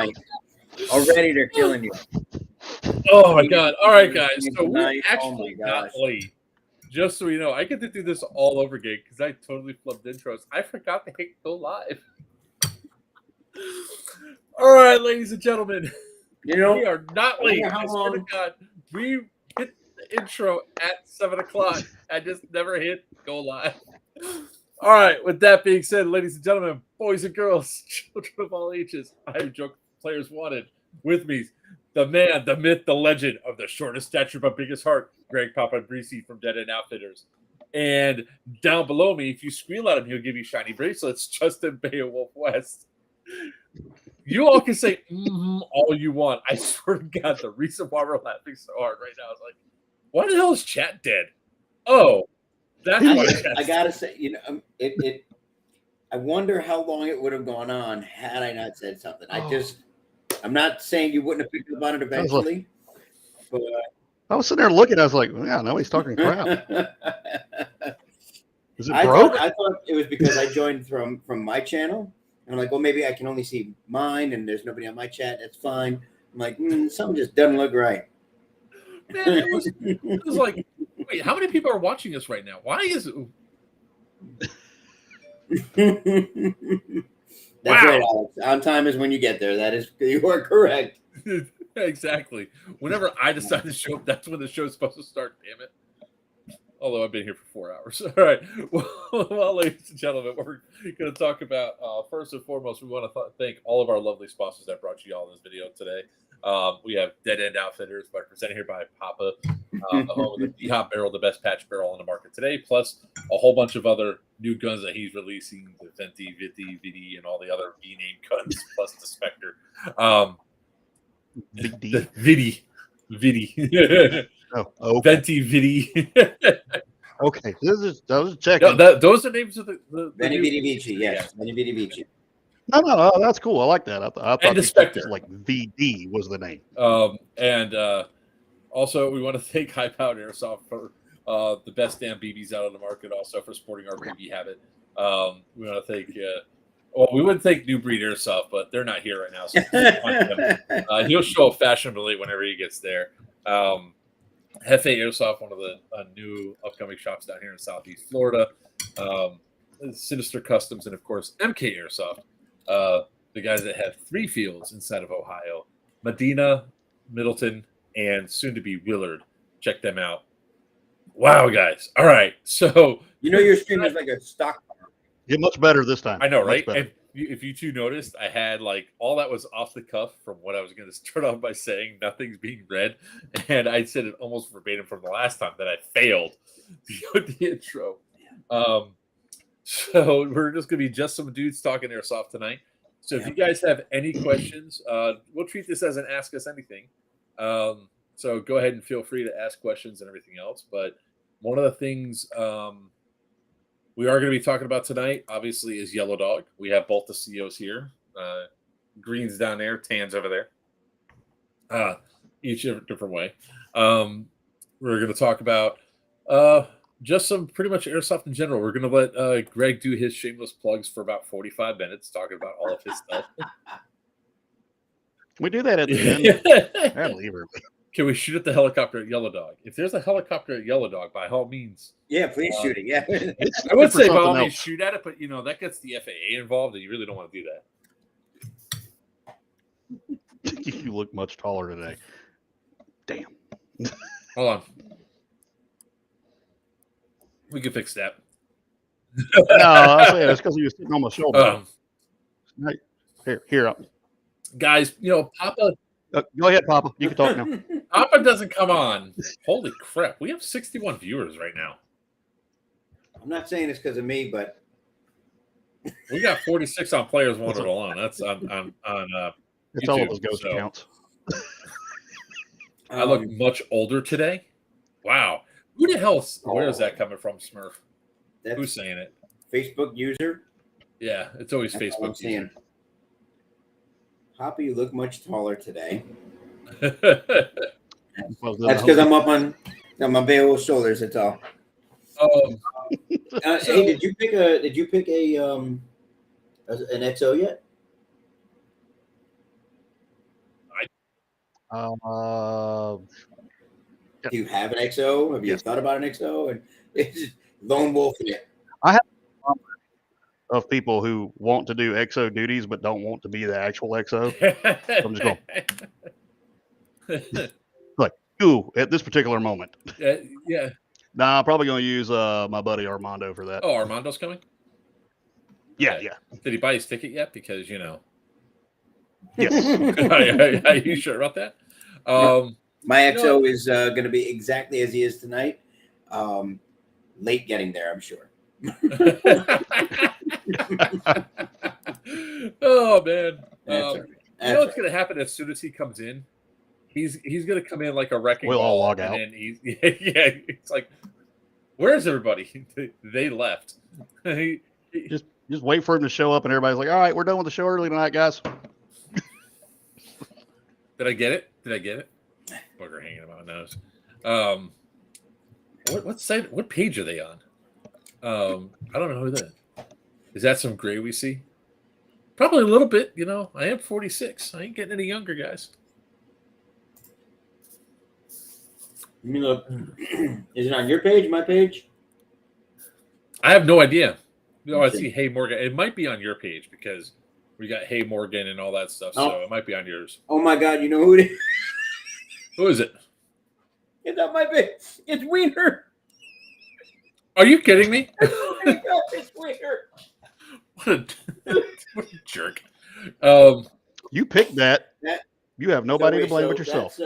night. Already they're killing you. Oh my God! All right, guys. So we're Tonight. actually not late. Just so you know, I get to do this all over again because I totally flubbed intros. I forgot to hit go live. All right, ladies and gentlemen, we are not late. I swear to God, we hit the intro at 7 o'clock. I just never hit go live. All right, with that being said, ladies and gentlemen, boys and girls, children of all ages, I am Joke Players Wanted. With me, the man, the myth, the legend of the shortest stature but biggest heart, Greg Papa Breesy from Dead End Outfitters. And down below me, if you squeal at him, he'll give you shiny bracelets, Justin Beowulf West. You all can say all you want. I swear to God, the reason why we're laughing so hard right now is like, why the hell is chat dead? Oh, that's why I gotta say, I wonder how long it would have gone on had I not said something. I'm not saying you wouldn't have picked up on it eventually, but I was sitting there looking. I was like, yeah, now he's talking crap. Is it broke? I thought it was because I joined from my channel. And I'm like, well, maybe I can only see mine and there's nobody on my chat. That's fine. I'm like, something just doesn't look right. Man, it was like, wait, how many people are watching us right now? Why is it? That's right, Alex. On time is when you get there. You are correct. Exactly. Whenever I decide to show up, that's when the show's supposed to start, damn it. Although I've been here for 4 hours. All right. Well, ladies and gentlemen, we're going to talk about, first and foremost, we want to thank all of our lovely sponsors that brought you all this video today. We have Dead End Outfitters, presented here by Papa, the home of the D-Hop barrel, the best patch barrel on the market today, plus a whole bunch of other new guns that he's releasing, the Venti, Vidi, and all the other V-name guns, plus the Spectre. Vidi. Oh, okay. Venti, Vidi. Okay, I was checking. No, those are names of the Veni Vidi Vici, yes. Veni Vidi Vici. No, that's cool. I like that. I thought the Spectre. Like VD was the name. And also, we want to thank High Powered Airsoft for the best damn BBs out on the market, also for supporting our BB habit. We want to thank, we wouldn't thank New Breed Airsoft, but they're not here right now. So he'll show up fashionably whenever he gets there. Hefe Airsoft, one of the new upcoming shops down here in Southeast Florida. Sinister Customs, and of course, MK Airsoft. The guys that have 3 fields inside of Ohio: Medina, Middleton, and soon to be Willard. Check them out. Wow, guys. All right. So your stream is like a stock. Get much better this time. I know, right? And if you two noticed, I had like all that was off the cuff from what I was going to start off by saying nothing's being read. And I said it almost verbatim from the last time that I failed the intro. So we're just going to be just some dudes talking Airsoft tonight. So if you guys have any questions, we'll treat this as an Ask Us Anything. So go ahead and feel free to ask questions and everything else. But one of the things we are going to be talking about tonight, obviously, is Yellow Dog. We have both the CEOs here. Green's down there, Tan's over there. Each a different way. We're going to talk about just some pretty much Airsoft in general. We're going to let Greg do his shameless plugs for about 45 minutes, talking about all of his stuff. We do that at the end. I leave her. Can we shoot at the helicopter at Yellow Dog? If there's a helicopter at Yellow Dog, by all means. Yeah, please shoot it. Yeah. I would say by all means shoot at it, but that gets the FAA involved, and you really don't want to do that. You look much taller today. Damn. Hold on. We can fix that. No, I'll say it's because he was sitting on my shoulder. Here. Guys, Papa. Go ahead, Papa. You can talk now. Papa doesn't come on. Holy crap. We have 61 viewers right now. I'm not saying it's because of me, but we got 46 on Players Wanted alone. That's on it's YouTube, all of those ghost accounts. I look much older today. Wow. Who the hell? Where is that coming from, Smurf? Who's saying it? Facebook user? Yeah, it's always Facebook user. Papa, you look much taller today. That's because I'm up on my Beowulf's shoulders. That's all. Hey, did you pick an XO yet? Do you have an XO? Have you Yes. thought about an XO? And it's just lone wolf in it. I have of people who want to do XO duties but don't want to be the actual XO. So I'm just going like, ooh, at this particular moment. Yeah. Nah, I'm probably going to use my buddy Armando for that. Oh, Armando's coming? Yeah, Okay. yeah. Did he buy his ticket yet? Because, Yes. Are you sure about that? My XO is going to be exactly as he is tonight. Late getting there, I'm sure. Oh man! That's you know what's going to happen as soon as he comes in? He's going to come in like a wrecking We'll all ball, log and out. then it's like, where's everybody? They left. Just wait for him to show up, and everybody's like, "All right, we're done with the show early tonight, guys." Did I get it? Booger hanging about nose. What site? What page are they on? I don't know who that is. That some gray we see? Probably a little bit. I am 46. I ain't getting any younger, guys. Let me look. Is it on your page? My page? I have no idea. I see Hey Morgan. It might be on your page because we got Hey Morgan and all that stuff. So it might be on yours. Oh my God! You know who it is? Who is it? It's on my page. It's Wiener. Are you kidding me? It's Wiener. What a jerk. You picked that. You have nobody to blame but yourself.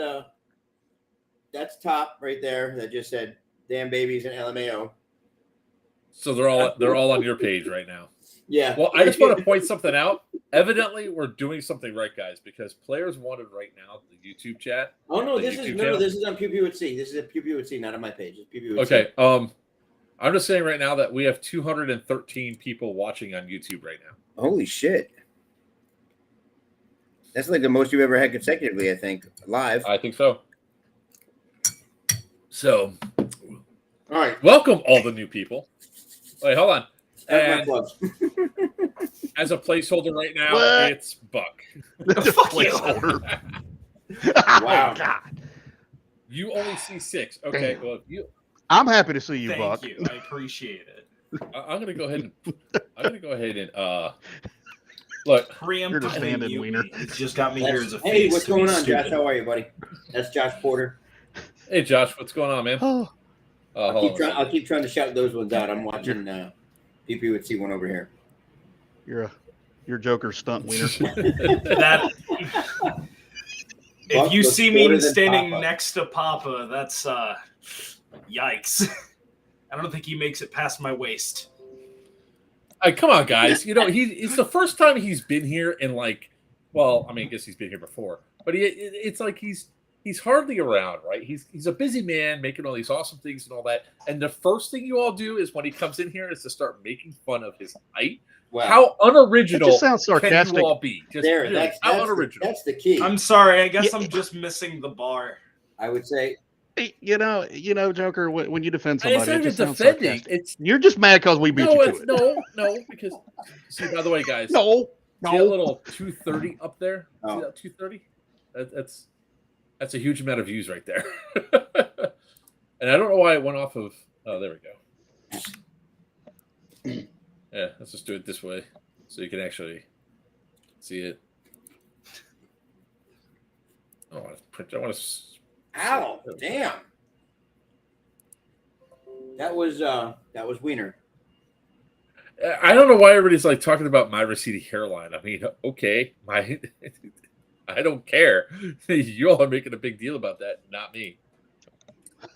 That's top right there. That just said "damn babies" and LMAO. So they're all on your page right now. Yeah. Well, I just want to point something out. Evidently, we're doing something right, guys, because Players Wanted right now, the YouTube chat. Oh no, this is on Pew Pew at Sea. This is a Pew Pew at Sea, not on my page. It's Pew Pew at Sea. Okay. I'm just saying right now that we have 213 people watching on YouTube right now. Holy shit. That's like the most you've ever had consecutively, I think, live. I think so. So, all right. Welcome all the new people. Wait, hold on. And as a placeholder right now, it's Buck. Fuck placeholder. Wow. Oh, God. You only see 6. Okay. Damn. Well, I'm happy to see you, Buck. Thank you. I appreciate it. I'm gonna go ahead and look. Preemptively mute Wiener. me. It's just got me here as a face. Hey, what's to going be on, stupid. Josh? How are you, buddy? That's Josh Porter. Hey, Josh, what's going on, man? I'll keep trying to shout those ones out. I'm watching PP would see one over here. You're Joker stunt wiener. That if you see me standing next to Papa, that's yikes. I don't think he makes it past my waist. Come on, guys. It's the first time he's been here in I guess he's been here before, but it's like he's hardly around, right? He's a busy man making all these awesome things and all that. And the first thing you all do is when he comes in here is to start making fun of his height. Wow. How unoriginal just sounds sarcastic. can you all be? That's unoriginal. That's the key. I'm sorry. I guess I'm just missing the bar. I would say. Joker, when you defend somebody, it's not it just even sounds defending. Sarcastic. You're just mad because we beat you to it. No, because see, by the way, guys. No. See that little 230 up there? Oh. See that 230? That's a huge amount of views right there. And I don't know why it went off of. Oh, there we go. Yeah, let's just do it this way so you can actually see it. Oh, I want to. Ow! Damn. That was Wiener. I don't know why everybody's like talking about my receding hairline. I mean, okay, I don't care. You all are making a big deal about that, not me.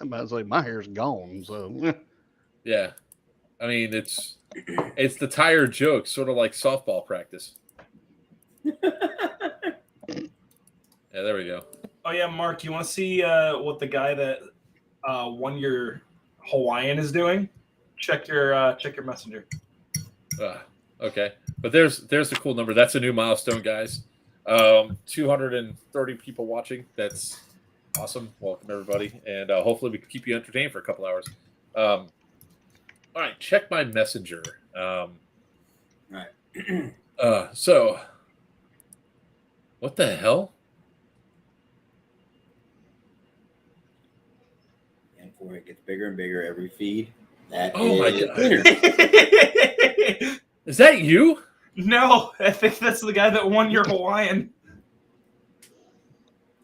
I might say my hair's gone, so yeah. I mean, it's the tired joke, sort of like softball practice. Yeah, there we go. Oh yeah, Mark, you want to see what the guy that won your Hawaiian is doing? Check your messenger. Okay, but there's the cool number. That's a new milestone, guys. 230 people watching. That's awesome. Welcome everybody, and hopefully we can keep you entertained for a couple hours. All right, check my messenger. All right. So, what the hell? forehead gets bigger and bigger every feed. That my is God. Wiener. Is that you? No, I think that's the guy that won your Hawaiian.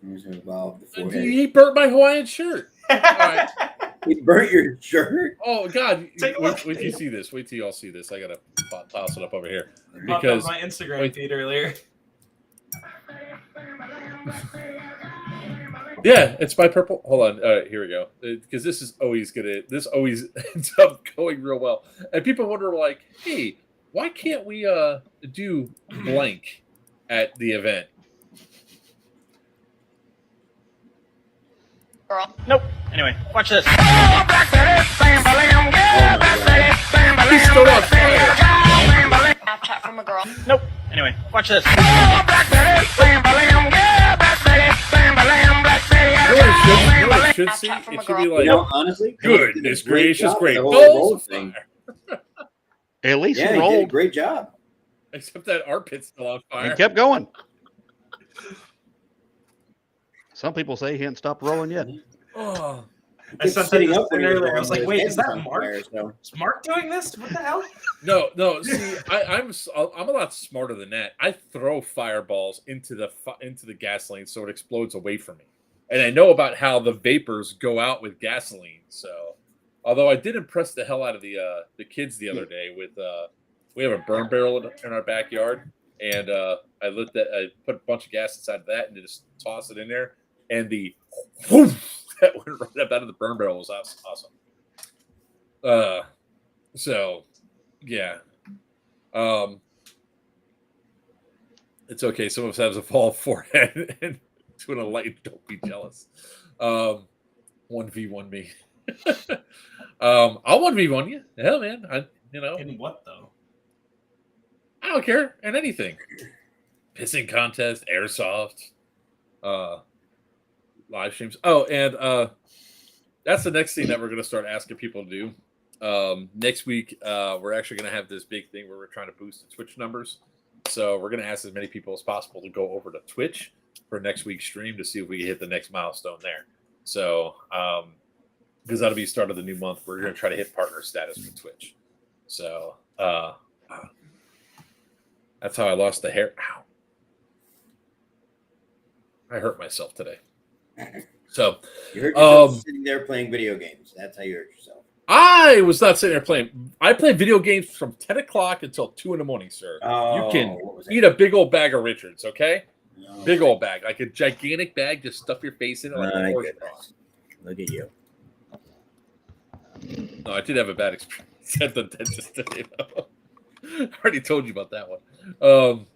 Involve the forehead. He burnt my Hawaiian shirt. All right. He burnt your shirt? Oh, God. Take a look. Wait till you see this. Wait till you all see this. I got to toss it up over here. Popped Because on my Instagram feed earlier. yeah, it's my purple. Hold on. All right, here we go. Because this always ends up going real well. And people wonder, like, hey, why can't we do blank at the event? Girl. Nope. Anyway, watch this. He's still on fire. Snapchat from a girl. Nope. Anyway, watch this. You know what it should see? It should be like, honestly, goodness gracious, great the whole balls roll of thing. fire. At least Yeah, he he did a rolled great job. Except that armpit's still on fire. and kept going. Some people say he hadn't stopped rolling yet. Oh. I sent that Sitting up when he was earlier. I was like, rolling, wait, his is head that was on Mark? fire, so. Is Mark doing this? What the hell? No. See, I'm a lot smarter than that. I throw fireballs into the gasoline so it explodes away from me, and I know about how the vapors go out with gasoline. So, although I did impress the hell out of the kids the other day with we have a burn barrel in our backyard, and I put a bunch of gas inside of that and just toss it in there, and the whoosh, that went right up out of the burn barrel was awesome. So, yeah. It's okay. Some of us have a fall forehead and doing a light. Don't be jealous. 1v1 me. I'll 1v1 you. Hell, man. In what though? I don't care. In anything. Pissing contest, airsoft, live streams. Oh, and that's the next thing that we're going to start asking people to do. Next week, we're actually going to have this big thing where we're trying to boost the Twitch numbers. So we're going to ask as many people as possible to go over to Twitch for next week's stream to see if we can hit the next milestone there. So, because that'll be the start of the new month, we're going to try to hit partner status with Twitch. So, that's how I lost the hair. Ow. I hurt myself today. So, You hurt yourself sitting there playing video games. That's how you hurt yourself. I was not sitting there playing. I played video games from 10 o'clock until 2 in the morning, sir. You can eat a big old bag of Richards, okay? No, big old bag. Like a gigantic bag, just stuff your face in it like a horse cross. Look at you. No, I did have a bad experience at the dentist today, though. I already told you about that one. What does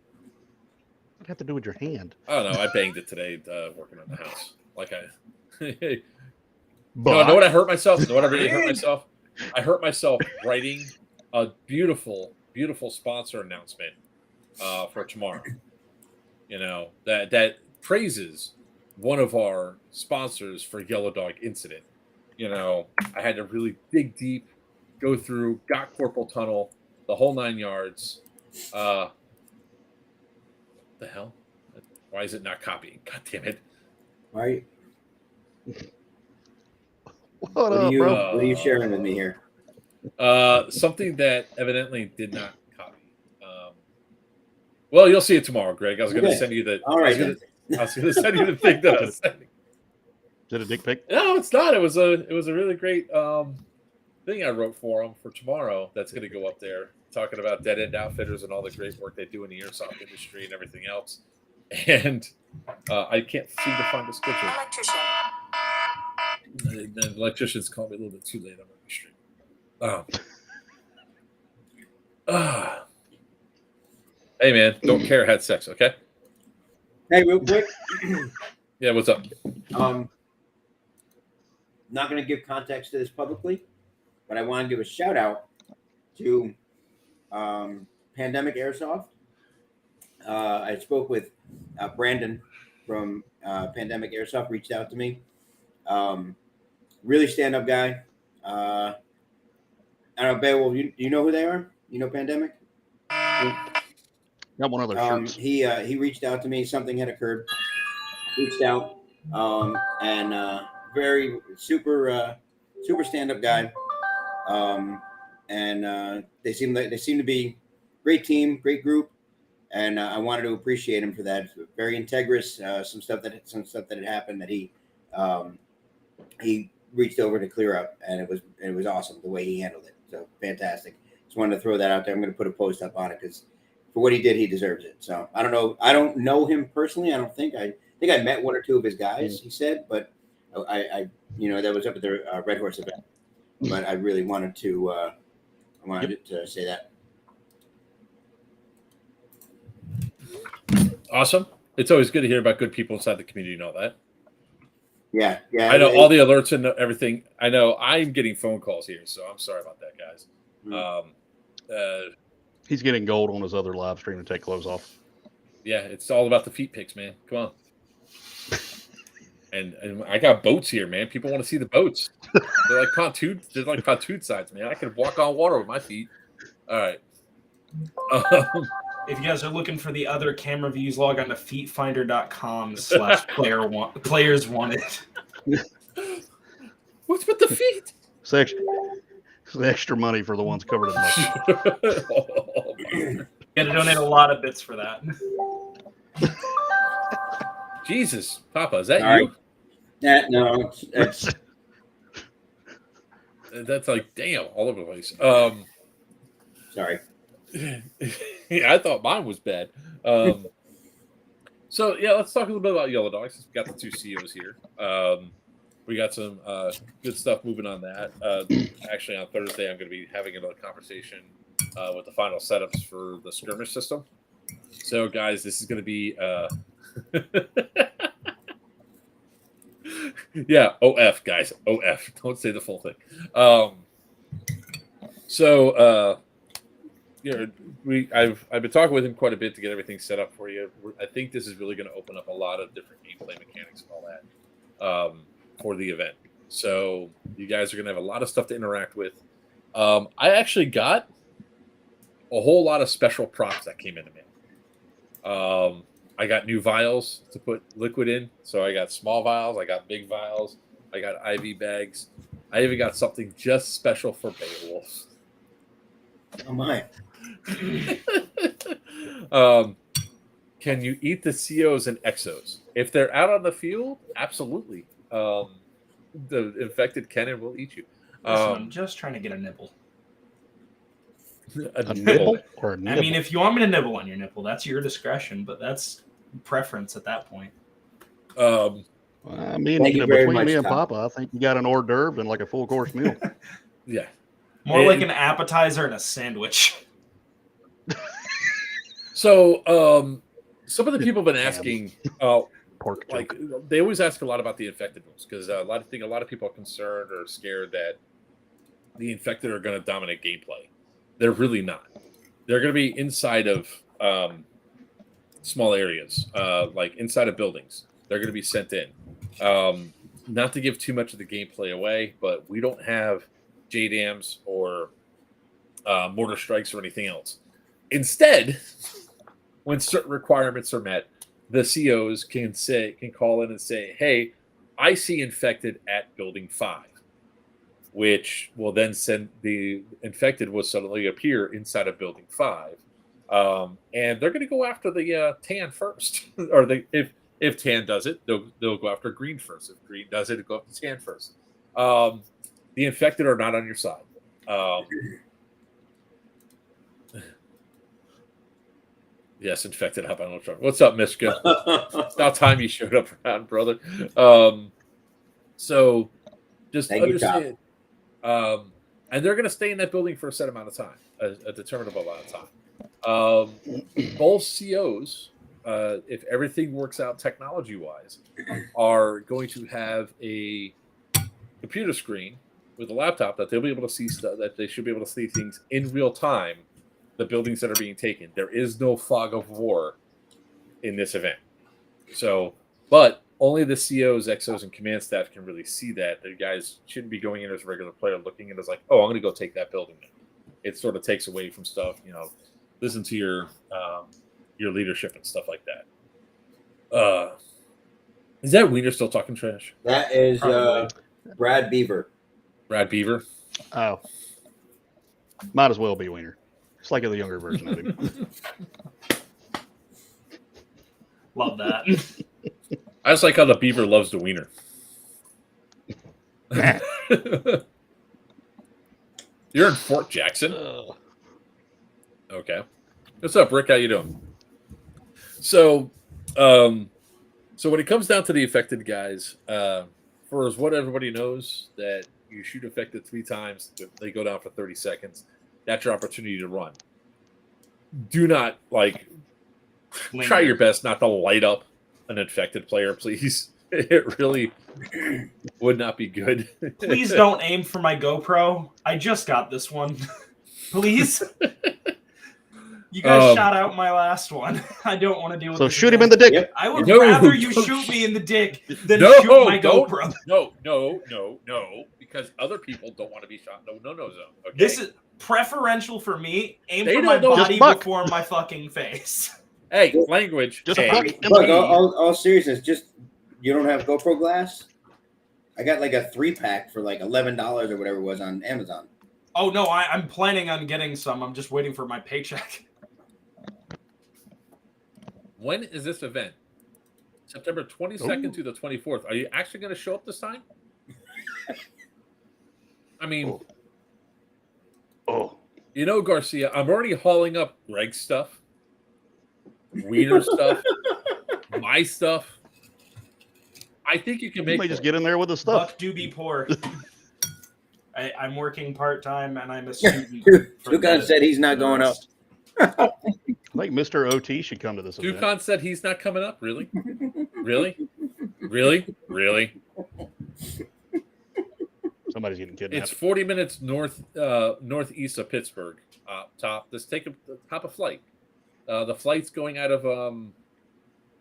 it have to do with your hand? I don't know. I banged it today working on the house. Like No, know what I hurt myself? Know what I really hurt myself? I hurt myself writing a beautiful, beautiful sponsor announcement for tomorrow. You know, that praises one of our sponsors for Yellow Dog Incident. You know, I had to really dig deep, go through, got Corporal Tunnel, the whole 9 yards. The hell? Why is it not copying? God damn it. Right. What are you sharing with me here? Something that evidently did not copy. Well, you'll see it tomorrow, Greg. I was going to send you the. All right. I was going to send you the thing that I was sending. Is it a dick pic? No, it's not. It was a really great thing I wrote for them for tomorrow. That's going to go up there, talking about Dead End Outfitters and all the great work they do in the airsoft industry and everything else. And I can't seem to find the schedule. The electricians called me a little bit too late on my stream. Hey, man, don't care. Had sex, okay? Hey, real quick. Yeah, what's up? Not going to give context to this publicly, but I want to give a shout out to Pandemic Airsoft. I spoke with Brandon from Pandemic Airsoft, reached out to me. Really stand-up guy. I don't know, Beowulf, you know who they are? You know Pandemic? Got one of their shirts. He reached out to me. Something had occurred. Reached out, and very super super stand-up guy. And they seem to be great team, great group, and I wanted to appreciate him for that. Very integrous. Some stuff that had happened that he reached over to clear up, and it was awesome the way he handled it. So fantastic. Just wanted to throw that out there. I'm going to put a post up on it because for what he did, he deserves it. So I don't know. I don't know him personally. I don't think I met one or two of his guys. He said, but I that was up at the Red Horse event. But I really wanted to to say that. Awesome. It's always good to hear about good people inside the community and all that. Yeah. I know all the alerts and everything. I know I'm getting phone calls here, so I'm sorry about that, guys. He's getting gold on his other live stream to take clothes off. Yeah, it's all about the feet pics, man. Come on. And I got boats here, man. People want to see the boats. They're like pontoon. They're like pontoon sides, man. I can walk on water with my feet. All right. If you guys are looking for the other camera views, log on to feetfinder.com/players wanted. What's with the feet? It's extra money for the ones covered in mud. You got to donate a lot of bits for that. Jesus, Papa, is that All you? right. No, it's That's like damn all over the place. sorry. Yeah, I thought mine was bad. So yeah, let's talk a little bit about Yellow Dogs. We got the two CEOs here. We got some good stuff moving on that. Actually, on Thursday, I'm going to be having another conversation with the final setups for the skirmish system. So, guys, this is going to be yeah, OF, guys, OF. Don't say the full thing. I've been talking with him quite a bit to get everything set up for you. I think this is really going to open up a lot of different gameplay mechanics and all that for the event. So you guys are going to have a lot of stuff to interact with. I actually got a whole lot of special props that came in the mail. I got new vials to put liquid in. So I got small vials, I got big vials, I got IV bags. I even got something just special for Beowulf. Oh my. Can you eat the COs and exos? If they're out on the field, absolutely. The infected can and will eat you. Listen, I'm just trying to get a nibble. A nibble or a nibble? I mean, if you want me to nibble on your nipple, that's your discretion, but that's preference at that point. I mean, Thank you very between much, me and Tom. Papa, I think you got an hors d'oeuvre and like a full course meal. Yeah. More like an appetizer and a sandwich. So, some of the people have been asking, Pork like choke. they always ask a lot about the infected ones because a lot of people are concerned or scared that the infected are going to dominate gameplay. They're really not. They're going to be inside of small areas, like inside of buildings. They're going to be sent in. Not to give too much of the gameplay away, but we don't have JDAMs or mortar strikes or anything else. Instead, when certain requirements are met, the COs can call in and say, "Hey, I see infected at building 5," which will then send the infected will suddenly appear inside of building 5, and they're going to go after the tan first, or if tan does it, they'll go after green first. If green does it, they'll go after tan first. The infected are not on your side. Yes, infected up on no trouble. What's up, Mishka? It's about time you showed up around, brother. So just Thank you, understand. And they're going to stay in that building for a set amount of time, a determinable amount of time. Both COs, if everything works out technology-wise, are going to have a computer screen with a laptop that they'll be able to see stuff, that they should be able to see things in real time. The buildings that are being taken. There is no fog of war in this event. So, but only the COs, XOs, and command staff can really see that. The guys shouldn't be going in as a regular player looking at it as like, oh, I'm going to go take that building now. It sort of takes away from stuff, listen to your leadership and stuff like that. Is that Wiener still talking trash? That is Brad Beaver. Brad Beaver. Oh, might as well be Wiener. It's like the younger version of him. Love that. I just like how the Beaver loves the wiener. You're in Fort Jackson. Okay. What's up, Rick? How you doing? So when it comes down to the affected guys, for as what everybody knows, that you shoot affected 3 times, they go down for 30 seconds. That's your opportunity to run. Do not try your best not to light up an infected player, please. It really would not be good. Please don't aim for my GoPro. I just got this one. Please. You guys shot out my last one. I don't want to deal with this. So shoot him in the dick. Yep. I would rather you shoot me in the dick than shoot my GoPro. No, because other people don't want to be shot. No zone. Okay? This is preferential for me. Aim for my body before my fucking face. Hey, language. Just Look, all seriousness, just you don't have GoPro glass? I got like a 3-pack for like $11 or whatever it was on Amazon. Oh no, I'm planning on getting some. I'm just waiting for my paycheck. When is this event? September 22nd to the 24th. Are you actually going to show up this time? I mean, you know, Garcia, I'm already hauling up Greg's stuff, Wiener stuff, my stuff. I think you can make. You may just get in there with the stuff. Buck do be poor. I'm working part-time and I'm a student. Dukan said he's not going up. I think Mr. OT should come to this event. Dukan said he's not coming up. Really? Really? Somebody's getting kidnapped. It's 40 minutes northeast of Pittsburgh. Top. Let's take a flight. The flight's going out of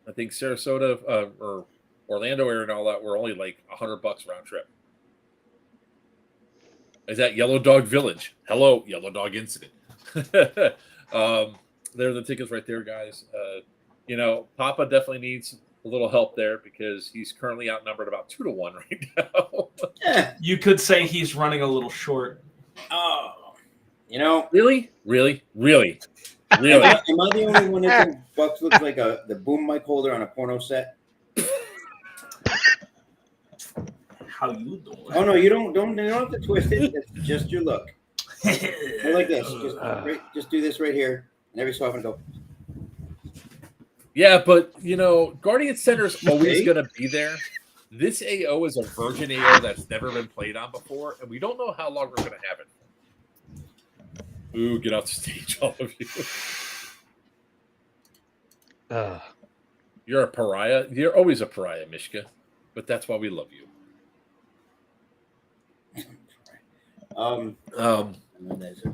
I think Sarasota or Orlando area and all that. We're only like $100 round trip. Is that Yellow Dog Village? Hello, Yellow Dog Incident. There are the tickets right there, guys. You know, Papa definitely needs a little help there because he's currently outnumbered about 2-1 right now. You could say he's running a little short. Oh, you know, Really? Am I the only one that thinks Bucks looks like the boom mic holder on a porno set? How you doing? Oh no, you don't have to twist it. It's just your look. I like this. Just do this right here, and every so often go. Yeah, but you know, Guardian Center's always going to be there. This AO is a virgin AO that's never been played on before, and we don't know how long we're going to have it. Ooh, get off the stage, all of you. You're a pariah. You're always a pariah, Mishka, but that's why we love you.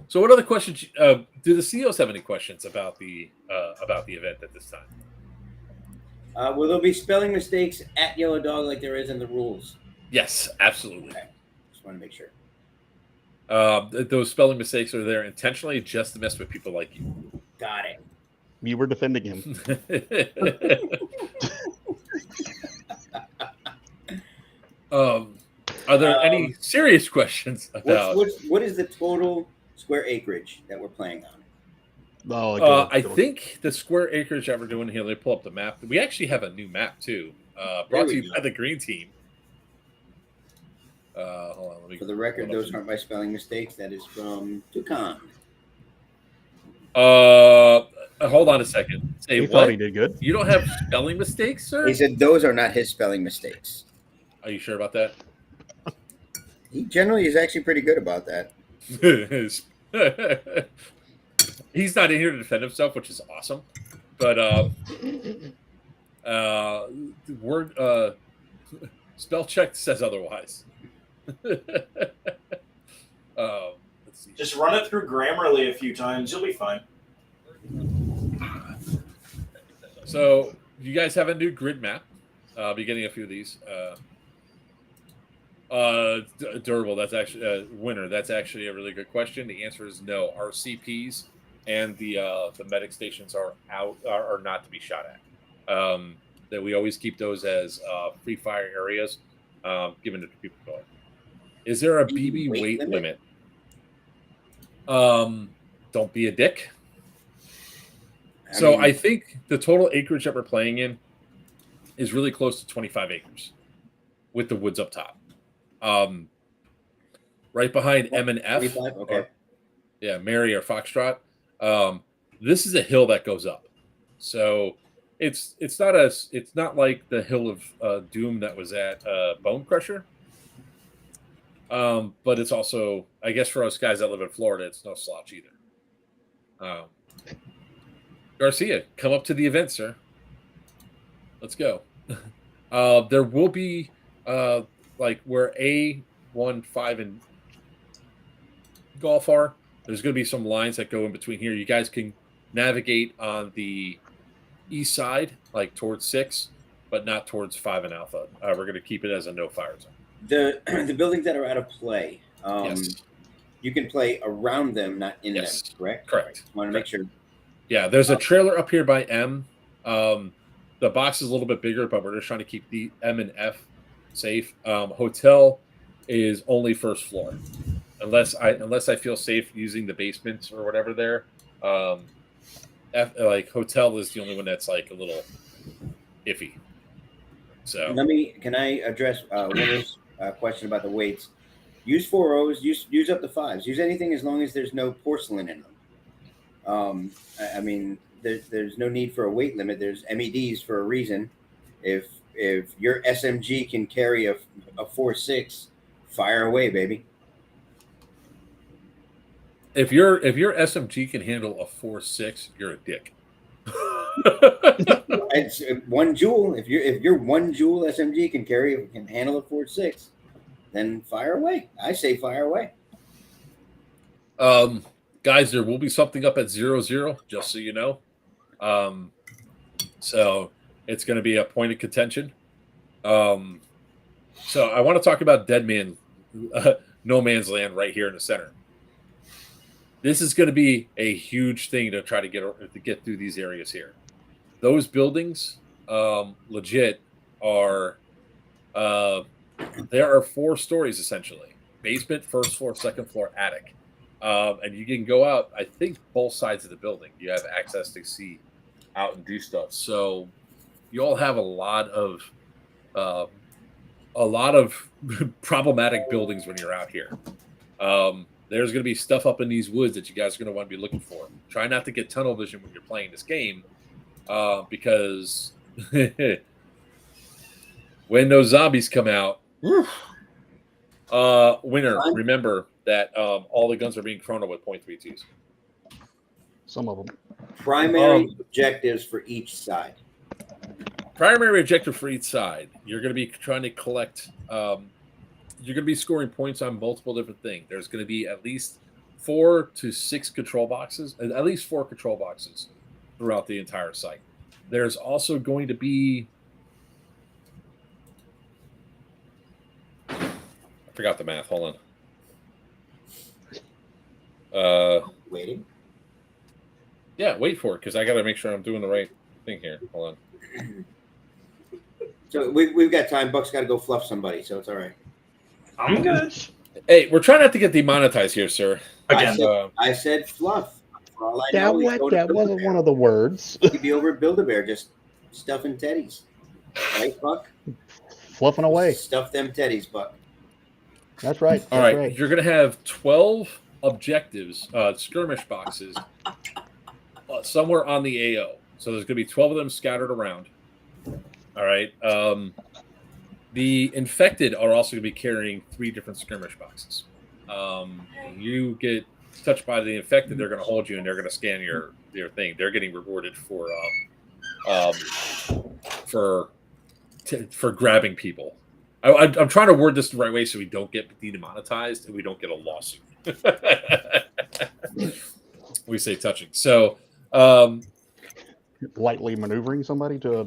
So what other questions do the CEOs have any questions about the event at this time? Will there be spelling mistakes at Yellow Dog like there is in the rules? Yes, absolutely. Okay. Just want to make sure. Those spelling mistakes are there intentionally just to mess with people like you. Got it. You were defending him. Are there any serious questions about? What is the total square acreage that we're playing on? I think the square acreage that we're doing here. Let me pull up the map. We actually have a new map too. Brought to you by the Green Team. Hold on, For the record, those aren't my spelling mistakes. That is from Dukan. Hold on a second. He thought he did good. You don't have spelling mistakes, sir? He said those are not his spelling mistakes. Are you sure about that? He generally is actually pretty good about that. He's not in here to defend himself, which is awesome. But spell check says otherwise. Let's see. Just run it through Grammarly a few times. You'll be fine. So you guys have a new grid map. I'll be getting a few of these. Durable. That's actually winner. That's actually a really good question. The answer is no. Our CPs and the medic stations are not to be shot at. That we always keep those as free fire areas, given to people going. Is there a BB weight limit? Don't be a dick. I think the total acreage that we're playing in is really close to 25 acres with the woods up top. Right behind M and F. Okay. Mary or Foxtrot. This is a hill that goes up. So it's not like the hill of doom that was at Bone Crusher. But it's also, I guess, for us guys that live in Florida, it's no slouch either. Garcia, come up to the event, sir. Let's go. There will be like where A1, 5, and golf are. There's going to be some lines that go in between here. You guys can navigate on the east side, like towards 6, but not towards 5 and Alpha. We're going to keep it as a no fire zone. The buildings that are out of play, Yes. you can play around them, not in Yes. them, correct? Correct. I want to make sure. Yeah, there's a trailer up here by M. The box is a little bit bigger, but we're just trying to keep the M and F safe. Hotel is only first floor, unless I feel safe using the basements or whatever there. Hotel is the only one that's like a little iffy. So Can I address Winter's question about the weights? Use 4 O's. Use up to 5s. Use anything as long as there's no porcelain in them. I mean, there's no need for a weight limit. There's MEDs for a reason. If your SMG can carry a 4.6, fire away, baby. if your SMG can handle a 4.6, you're a dick. It's 1 joule. If your 1 joule SMG can handle a 4.6, then fire away. I say fire away. Guys, there will be something up at 0-0, just so you know. So it's going to be a point of contention. So I want to talk about Dead Man, No Man's Land right here in the center. This is going to be a huge thing to try to get through these areas here. Those buildings, legit, are there are 4 stories essentially: basement, first floor, second floor, attic. And you can go out, I think, both sides of the building. You have access to see out and do stuff. So you all have a lot of problematic buildings when you're out here. There's going to be stuff up in these woods that you guys are going to want to be looking for. Try not to get tunnel vision when you're playing this game, because when those zombies come out, Winner, remember that all the guns are being chrono with .32s. Some of them. Primary objectives for each side. Primary objective for each side. You're going to be trying to collect. You're going to be scoring points on multiple different things. There's going to be at least 4 to 6 control boxes, at least 4 control boxes throughout the entire site. There's also going to be. I forgot the math. Hold on. Waiting. Yeah, wait for it, because I got to make sure I'm doing the right thing here. Hold on. So we've got time. Buck's got to go fluff somebody, so it's all right. I'm good. Hey, we're trying not to get demonetized here, sir. Again, I said fluff. For all I That, know, that wasn't one of the words. He'd be over at Build-A-Bear just stuffing teddies. Right, Buck? Fluffing away. Stuff them teddies, Buck. That's right. All right. You're going to have 12 objectives, skirmish boxes, somewhere on the AO. So there's going to be 12 of them scattered around. All right. The infected are also going to be carrying 3 different skirmish boxes. You get touched by the infected, they're going to hold you and they're going to scan your thing. They're getting rewarded for grabbing people. I'm trying to word this the right way so we don't get demonetized and we don't get a lawsuit. We say touching. So lightly maneuvering somebody to a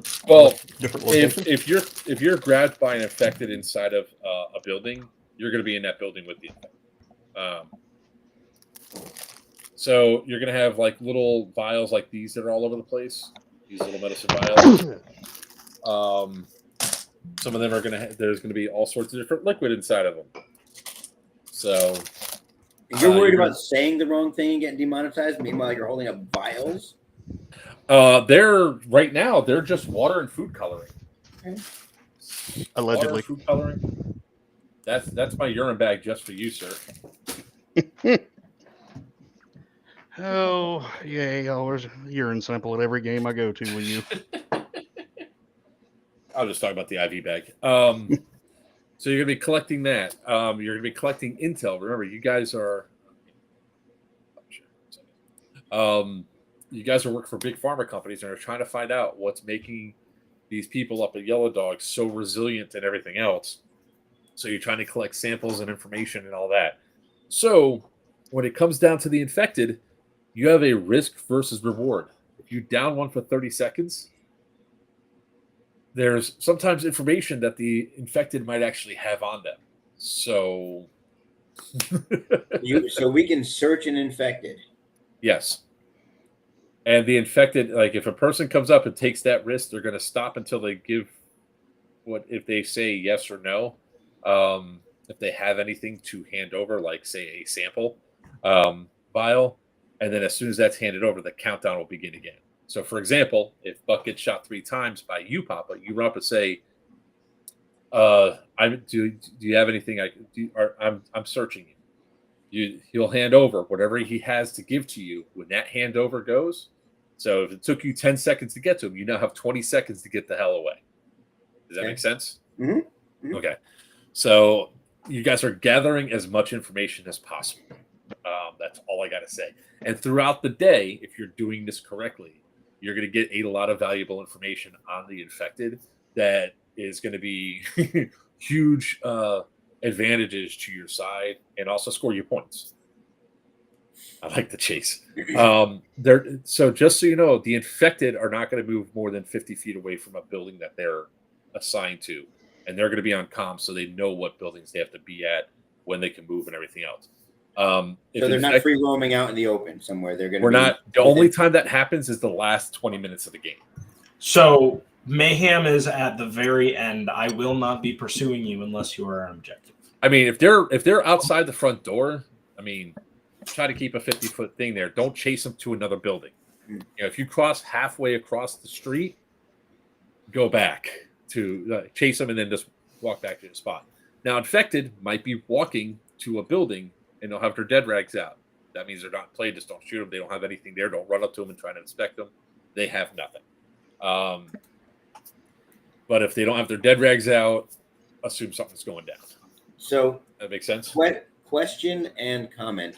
different location. If you're grabbed by an infected inside of a building, you're going to be in that building with the infected. So you're going to have like little vials like these that are all over the place. These little medicine vials. Some of them are going to there's going to be all sorts of different liquid inside of them. So you're worried about saying the wrong thing and getting demonetized. Meanwhile, you're holding up vials. They're just water and food coloring. Okay. Allegedly. Water, food coloring. That's my urine bag just for you, sir. Oh, yay. Always urine sample at every game I go to with you. I'll just talk about the IV bag. So you're going to be collecting that. You're going to be collecting intel. Remember, you guys are working for big pharma companies and are trying to find out what's making these people up at Yellow Dog so resilient and everything else. So you're trying to collect samples and information and all that. So when it comes down to the infected, you have a risk versus reward. If you down one for 30 seconds, there's sometimes information that the infected might actually have on them. So So we can search an infected. Yes. And the infected, like if a person comes up and takes that risk, they're going to stop until they give if they say yes or no. If they have anything to hand over, like say a sample vial, and then as soon as that's handed over, the countdown will begin again. So, for example, if Buck gets shot 3 times by you, Papa, you run up and say, do you have anything I can do? I'm searching you. He'll hand over whatever he has to give to you when that handover goes. So if it took you 10 seconds to get to him, you now have 20 seconds to get the hell away. Does that make sense? Mm-hmm. Mm-hmm. Okay. So you guys are gathering as much information as possible. That's all I got to say. And throughout the day, if you're doing this correctly, you're going to get a lot of valuable information on the infected that is going to be huge advantages to your side and also score you points. I like the chase. So just so you know, the infected are not going to move more than 50 feet away from a building that they're assigned to. And they're going to be on comms so they know what buildings they have to be at, when they can move and everything else. So they're not free roaming out in the open somewhere. The only time that happens is the last 20 minutes of the game. So mayhem is at the very end. I will not be pursuing you unless you are an objective. I mean, if they're outside the front door, I mean, try to keep a 50-foot thing there. Don't chase them to another building. If you cross halfway across the street, go back to chase them and then just walk back to the spot. Now, infected might be walking to a building and they'll have their dead rags out. That means they're not played. Just don't shoot them. They don't have anything there. Don't run up to them and try to inspect them. They have nothing. But if they don't have their dead rags out, assume something's going down. So that makes sense. Question and comment.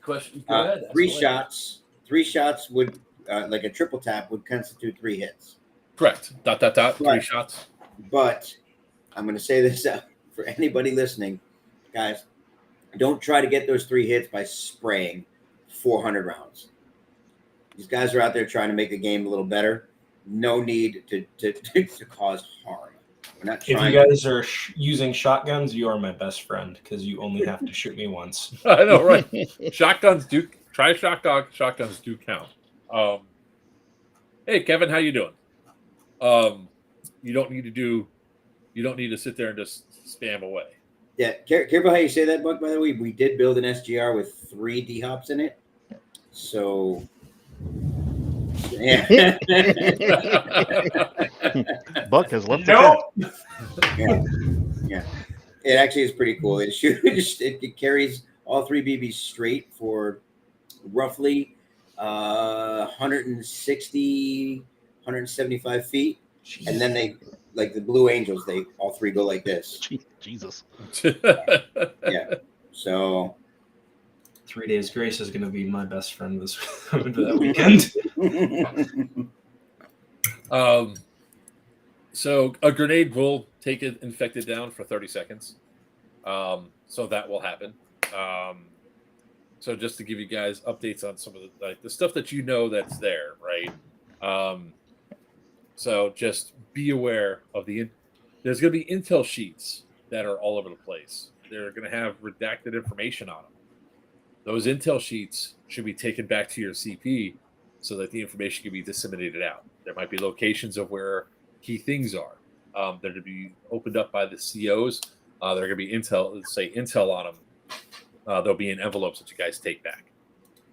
Question. Go ahead. 3 shots. 3 shots would like a triple tap would constitute 3 hits. Correct. ... 3 shots. But I'm going to say this for anybody listening, guys. Don't try to get those 3 hits by spraying 400 rounds. These guys are out there trying to make the game a little better. No need to cause harm. We're not trying. If you guys are using shotguns, you are my best friend because you only have to shoot me once. I know, right? Shotguns do. Try shock dog. Shotguns do count. Hey, Kevin, how you doing? You don't need to sit there and just spam away. Yeah, careful how you say that, Buck. By the way, we did build an SGR with 3 D-hops in it. So, yeah. Buck has left the chat. Yeah. It actually is pretty cool. It carries all 3 BBs straight for roughly 160, 175 feet. Jeez. And then they, like the Blue Angels, they all 3 go like this. Jesus. Yeah. So 3 Days Grace is going to be my best friend this that weekend. So a grenade will take an infected down for 30 seconds. So that will happen. So just to give you guys updates on some of the stuff that you know that's there, right? So just be aware of there's going to be intel sheets that are all over the place. They're going to have redacted information on them. Those intel sheets should be taken back to your CP so that the information can be disseminated out. There might be locations of where key things are. They're to be opened up by the COs. There are going to be intel on them they'll be in envelopes that you guys take back.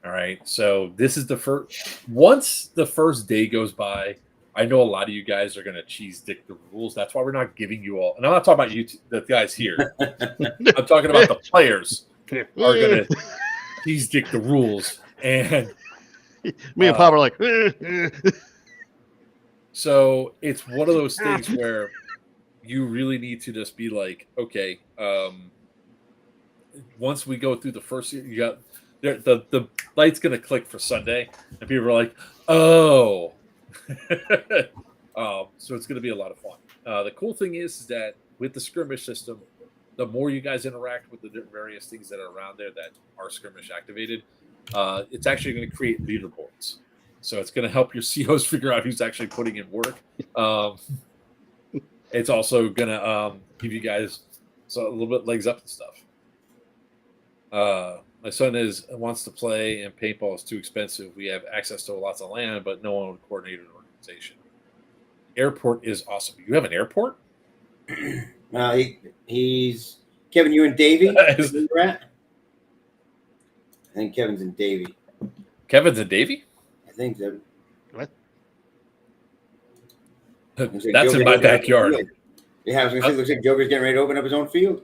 All right. So this is the first. Once the first day goes by, I know a lot of you guys are going to cheese dick the rules. That's why we're not giving you all. And I'm not talking about you, the guys here. I'm talking about the players are going to cheese dick the rules. And me and Pop are like, so it's one of those things where you really need to just be like, okay, once we go through the first year, you got the light's going to click for Sunday, and people are like, oh. So it's going to be a lot of fun. The cool thing is that with the skirmish system, the more you guys interact with the various things that are around there that are skirmish activated, it's actually going to create leaderboards. So it's going to help your COs figure out who's actually putting in work. It's also going to give you guys a little bit legs up and stuff. My son wants to play, and paintball is too expensive. We have access to lots of land, but no one would coordinate an organization. Airport is awesome. You have an airport? He's Kevin. You in Davie? Where you at? I think Kevin's in Davie. Kevin's in Davie? I think so. what? That's in my backyard. Yeah, I was going to say, looks like Joker's getting ready to open up his own field.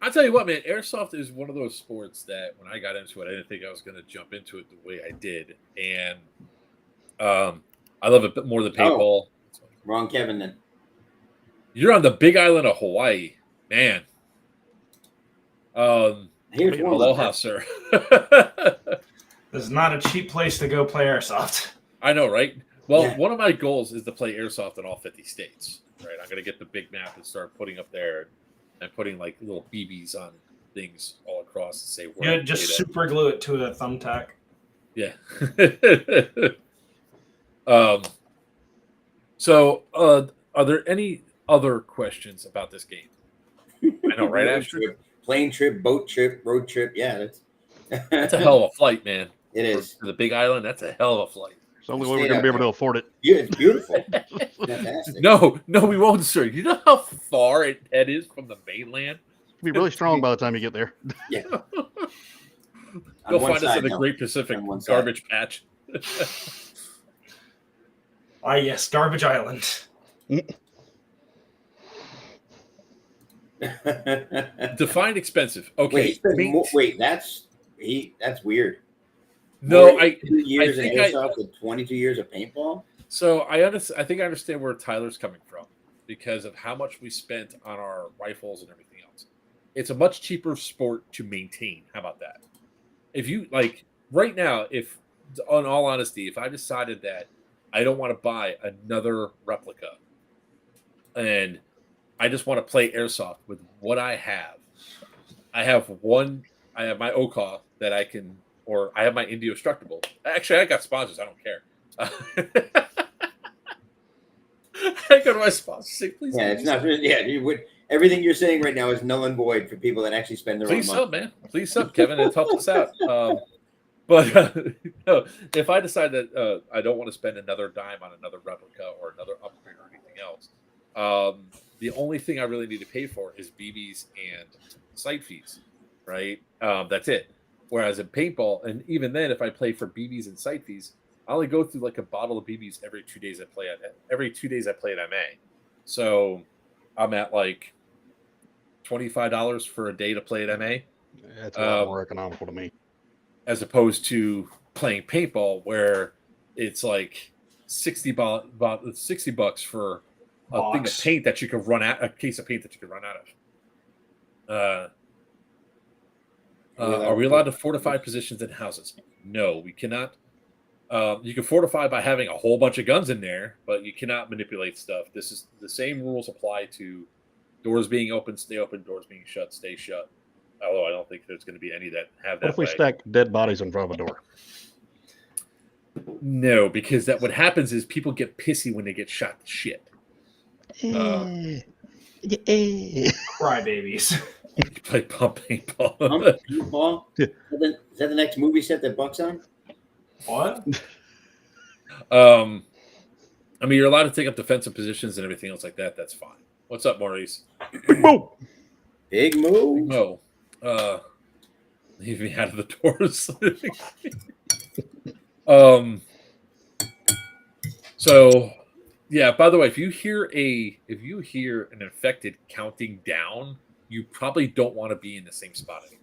I'll tell you what, man, Airsoft is one of those sports that when I got into it, I didn't think I was going to jump into it the way I did. And I love it a bit more than paintball. Oh, wrong Kevin then. You're on the big island of Hawaii, man. Here's one. Aloha, sir. This is not a cheap place to go play Airsoft. I know, right? Well, Yeah. One of my goals is to play Airsoft in all 50 states. Right, I'm going to get the big map and start putting up there and putting like little BBs on things all across and say, Yeah, just super glue it to a thumbtack. Yeah. So, are there any other questions about this game? I know, right, Asher? Plane trip, boat trip, road trip. Yeah, That's a hell of a flight, man. It is. For the big island, that's a hell of a flight. It's the only way we're going to be able to afford it. Yeah, it's beautiful. Fantastic. No, we won't, sir. You know how far it is from the mainland? It'll be really strong by the time you get there. Yeah. Go find us in the Great Pacific garbage patch. Ah, yes, Garbage Island. Define expensive. Okay. Wait, that's weird. No, 2 years in think Airsoft with 22 years of paintball. So I think I understand where Tyler's coming from because of how much we spent on our rifles and everything else. It's a much cheaper sport to maintain. How about that? If you like right now, if in all honesty, if I decided that I don't want to buy another replica and I just want to play Airsoft with what I have my OCA that I can, or I have my Indio Destructible. Actually, I got sponsors. I don't care. I go to my sponsor. Say, please. Yeah, it's not. Yeah, you would. Everything you're saying right now is null and void for people that actually spend their own money. Please sub, man. Please sub, Kevin. It helps us out. But no, if I decide that I don't want to spend another dime on another replica or another upgrade or anything else, the only thing I really need to pay for is BBs and site fees, right? That's it. Whereas in paintball, and even then, if I play for BBs and site fees, I only go through like a bottle of BBs every 2 days I play at MA. So I'm at like $25 for a day to play at MA. That's a lot more economical to me. As opposed to playing paintball where it's like $60 for a thing of paint that you could run out, a case of paint that you could run out of. Are we allowed to fortify positions in houses? No, we cannot. You can fortify by having a whole bunch of guns in there, but you cannot manipulate stuff. This is the same rules apply to doors being open, stay open, doors being shut, stay shut. Although I don't think there's going to be any that have that. What if we stack dead bodies in front of a door? No, because what happens is people get pissy when they get shot to shit. Crybabies. You play pump paintball. Paintball? Is that the next movie set that Buck's on? What? I mean, you're allowed to take up defensive positions and everything else like that. That's fine. What's up, Maurice? Big move. No. Leave me out of the doors. So yeah, by the way, if you hear an infected counting down, you probably don't want to be in the same spot anymore.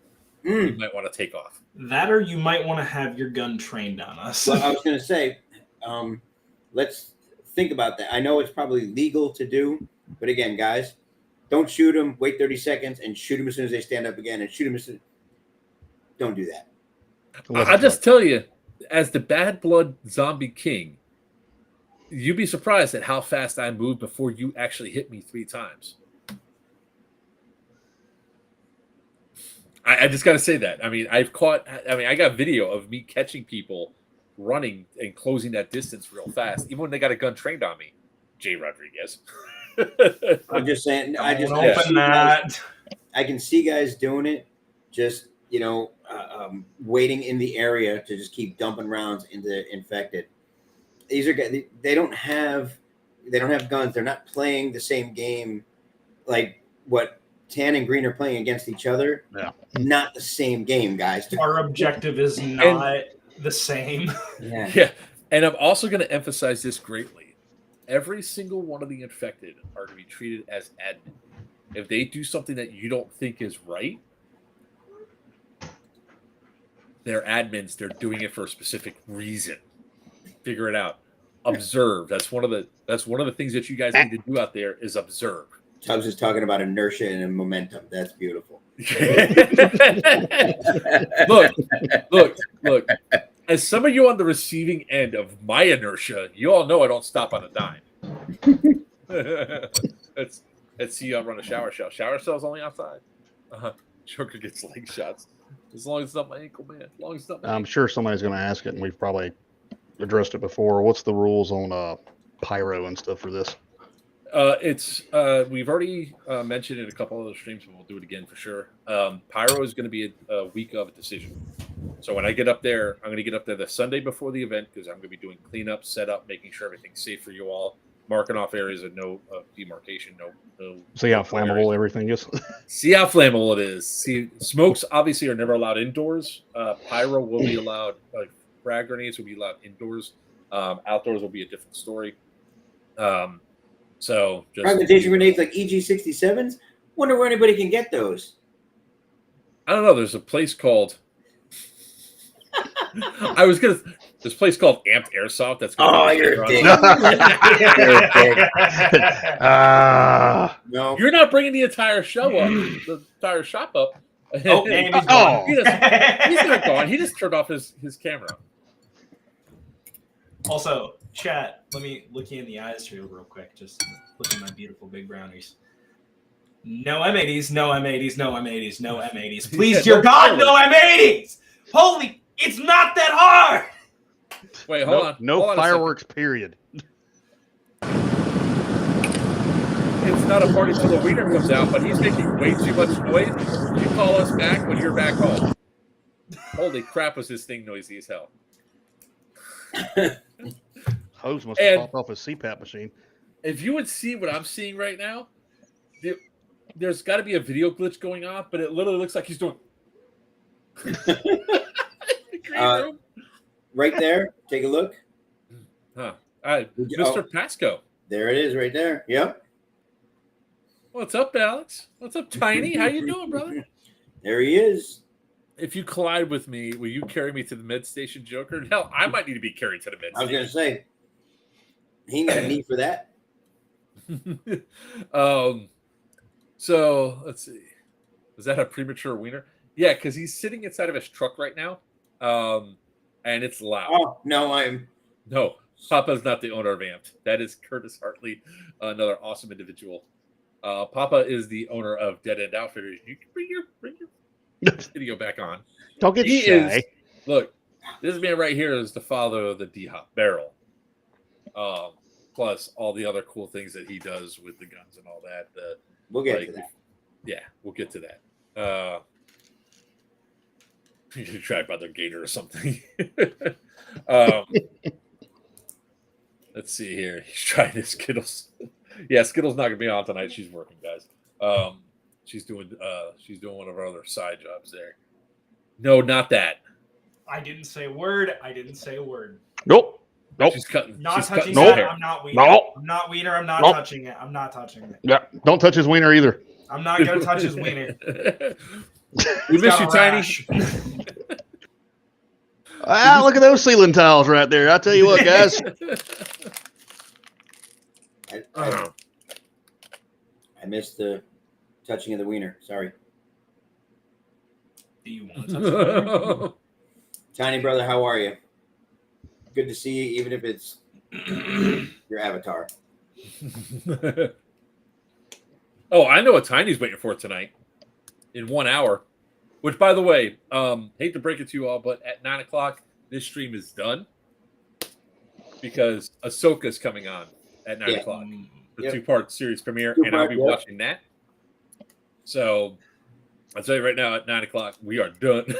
You might want to take off. That, or you might want to have your gun trained on us. Well, I was going to say, let's think about that. I know it's probably legal to do, but again, guys, don't shoot them. Wait 30 seconds and shoot them as soon as they stand up again, and shoot them as soon. Don't do that. I'll just tell you, as the bad blood zombie king, you'd be surprised at how fast I moved before you actually hit me 3 times. I just got to say that. I mean, I got video of me catching people running and closing that distance real fast, even when they got a gun trained on me. Jay Rodriguez. I'm just saying. I can see guys doing it, just waiting in the area to just keep dumping rounds into infected. These are guys. They don't have guns. They're not playing the same game like what Tan and Green are playing against each other. Yeah. Not the same game, guys. Our objective is not the same. Yeah. And I'm also going to emphasize this greatly. Every single one of the infected are to be treated as admin. If they do something that you don't think is right, they're admins. They're doing it for a specific reason. Figure it out. Observe. That's one of the things that you guys need to do out there is observe. Tubbs is talking about inertia and momentum. That's beautiful. Look. As some of you on the receiving end of my inertia, you all know I don't stop on a dime. Let's see you run a shower cell. Shower cell's only outside. Joker gets leg shots. As long as it's not my ankle, man. I'm sure somebody's going to ask it, and we've probably addressed it before. What's the rules on pyro and stuff for this? We've already mentioned it a couple of the streams, but we'll do it again for sure. Pyro is going to be a week of a decision. So when I get up there, I'm going to get up there the Sunday before the event because I'm going to be doing cleanup, setup, making sure everything's safe for you all, marking off areas of no demarcation, no. See how flammable everything is. See how flammable it is. See, smokes obviously are never allowed indoors. Pyro will be allowed. Frag grenades will be allowed indoors. Outdoors will be a different story. So just fragmentation grenades like EG67s. Wonder where anybody can get those. I don't know. There's a place called. This place called Amped Airsoft. That's. You're a dick. No, you're not bringing the entire show up. The entire shop up. Oh, Amy's gone. He's not gone. He just turned off his camera. Also, chat, let me look you in the eyes here real quick. Just look at my beautiful big brownies. No M80s, no M80s, no M80s, no M80s. Please, dear God, no M80s! Holy, it's not that hard! Wait, hold on. No fireworks, period. It's not a party till the wiener comes out, but he's making way too much noise. You call us back when you're back home. Holy crap, was this thing noisy as hell. Hose must have popped off his CPAP machine. If you would see what I'm seeing right now, there's got to be a video glitch going on, but it literally looks like he's doing. Right there. Take a look. Mr. Pasco. There it is, right there. Yep. What's up, Alex? What's up, Tiny? How you doing, brother? There he is. If you collide with me, will you carry me to the med station, Joker? Hell, I might need to be carried to the med station. I was going to say, he ain't got a need for that. So let's see. Was that a premature wiener? Yeah, because he's sitting inside of his truck right now, and it's loud. Oh no, no. Papa's not the owner of Amped. That is Curtis Hartley, another awesome individual. Papa is the owner of Dead End Outfitters. You can bring your video back on. Don't get shy. Look, this man right here is the father of the D-Hop barrel. Plus all the other cool things that he does with the guns and all that. We'll get to that. Yeah, we'll get to that. You should try Brother Gator or something. Let's see here. He's trying his Skittles. Yeah, Skittles not going to be on tonight. She's working, guys. She's doing one of our other side jobs there. No, not that. I didn't say a word. I didn't say a word. Nope. Nope. She's cutting. Not she's touching cutting that. hair. I'm not wiener. No. I'm not wiener. I'm not Nope. touching it. I'm not touching it. Yeah. Don't touch his wiener either. I'm not gonna touch his wiener. We miss you, Tiny. Look at those ceiling tiles right there. I tell you what, guys. I missed the touching of the wiener. Sorry. Do you want to touch the wiener? Tiny brother, how are you? Good to see you, even if it's your avatar. Oh, I know what Tiny's waiting for tonight in 1 hour. Which, by the way, hate to break it to you all, but at 9 o'clock, this stream is done because Ahsoka's coming on at 9 o'clock. The two-part series premiere, and I'll be watching that. So I'll tell you right now, at 9 o'clock, we are done.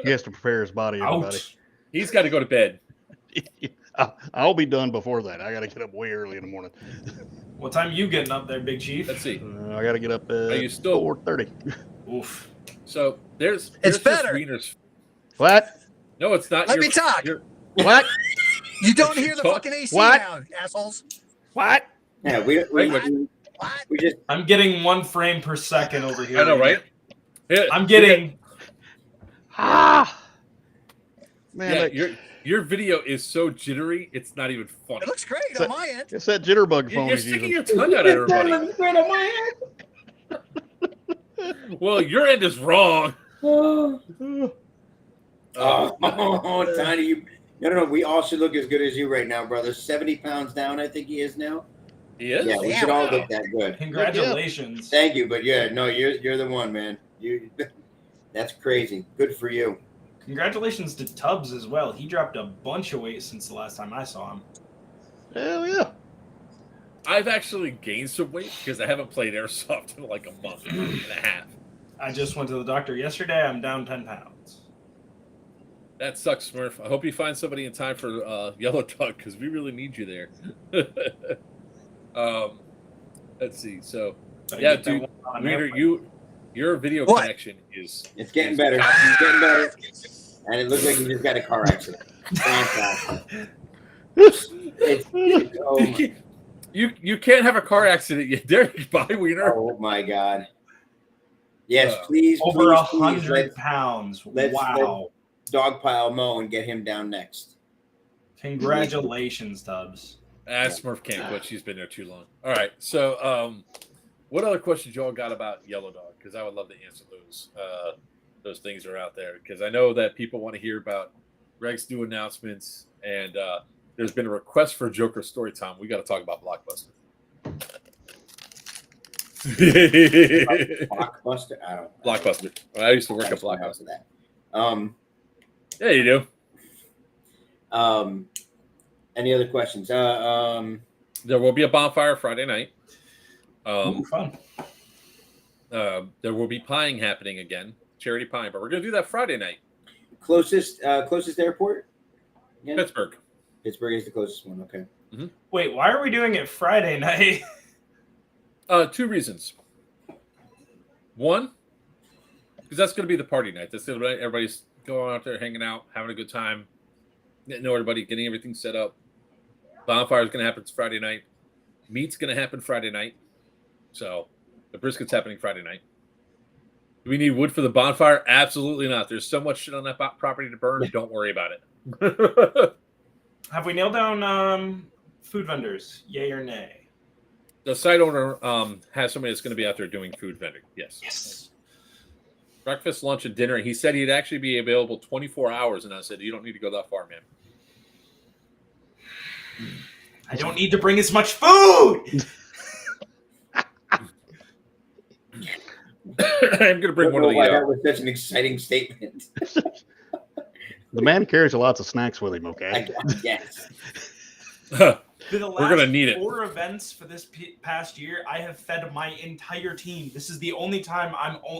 He has to prepare his body, everybody. He's got to go to bed. I'll be done before that. I got to get up way early in the morning. What time are you getting up there, Big Chief? Let's see. I got to get up Are you still 4:30. Oof. So there's It's just better. wieners. What? No, it's not. Let me talk. What? You don't hear the Talk. fucking AC What? now, assholes. What? Yeah, What? we just I'm getting 1 frame per second over here. I know, right? Yeah, I'm getting. Man, Yeah, your video is so jittery, it's not even funny. It looks great on my end. it's that jitterbug phone You're he's sticking using. your tongue out at everybody. Well, your end is wrong. Tiny, you. No. We all should look as good as you right now, brother. 70 pounds down, I think he is now. He is? Yeah, we should all look that good. Congratulations. Thank you, but yeah, no, you're the one, man. That's crazy. Good for you. Congratulations to Tubbs as well. He dropped a bunch of weight since the last time I saw him. Hell yeah. I've actually gained some weight because I haven't played Airsoft in like a month and a half. I just went to the doctor yesterday. I'm down 10 pounds. That sucks, Smurf. I hope you find somebody in time for Yellow Dog because we really need you there. Let's see. So, yeah, dude, Wiener, your video connection is... It's getting better. It's getting better. And it looks like you just got a car accident. Fantastic. You can't have a car accident yet. There you buy Wiener. Oh, my God. Yes, please. Over please, 100 pounds. Wow. Dogpile Mo and get him down next. Congratulations, Tubbs. Smurf can't quit. She's been there too long. All right. So, what other questions y'all got about Yellow Dog? Because I would love to answer those. Those things are out there because I know that people want to hear about Greg's new announcements, and there's been a request for Joker story time. We got to talk about Blockbuster. Blockbuster? I don't. Blockbuster. I used to work at Blockbuster. That. Yeah, you do. Any other questions? There will be a bonfire Friday night. Fun. There will be pieing happening again, charity pieing, but we're going to do that Friday night. Closest airport? Again? Pittsburgh. Pittsburgh is the closest one. Okay. Mm-hmm. Wait, why are we doing it Friday night? 2 reasons. One, because that's going to be the party night. That's the night everybody's going out there, hanging out, having a good time, getting to know everybody, getting everything set up. Bonfire is going to happen Friday night. Meat's going to happen Friday night. So the brisket's happening Friday night. Do we need wood for the bonfire? Absolutely not. There's so much shit on that property to burn. Don't worry about it. Have we nailed down food vendors? Yay or nay? The site owner has somebody that's going to be out there doing food vending. Yes. Yes. Breakfast, lunch, and dinner. He said he'd actually be available 24 hours. And I said, you don't need to go that far, man. I don't need to bring as much food. I'm going to bring one of the... Why that was such an exciting statement. The man carries lots of snacks with him, okay? Yes. For the last We're gonna need it. 4 events for this past year, I have fed my entire team. This is the only time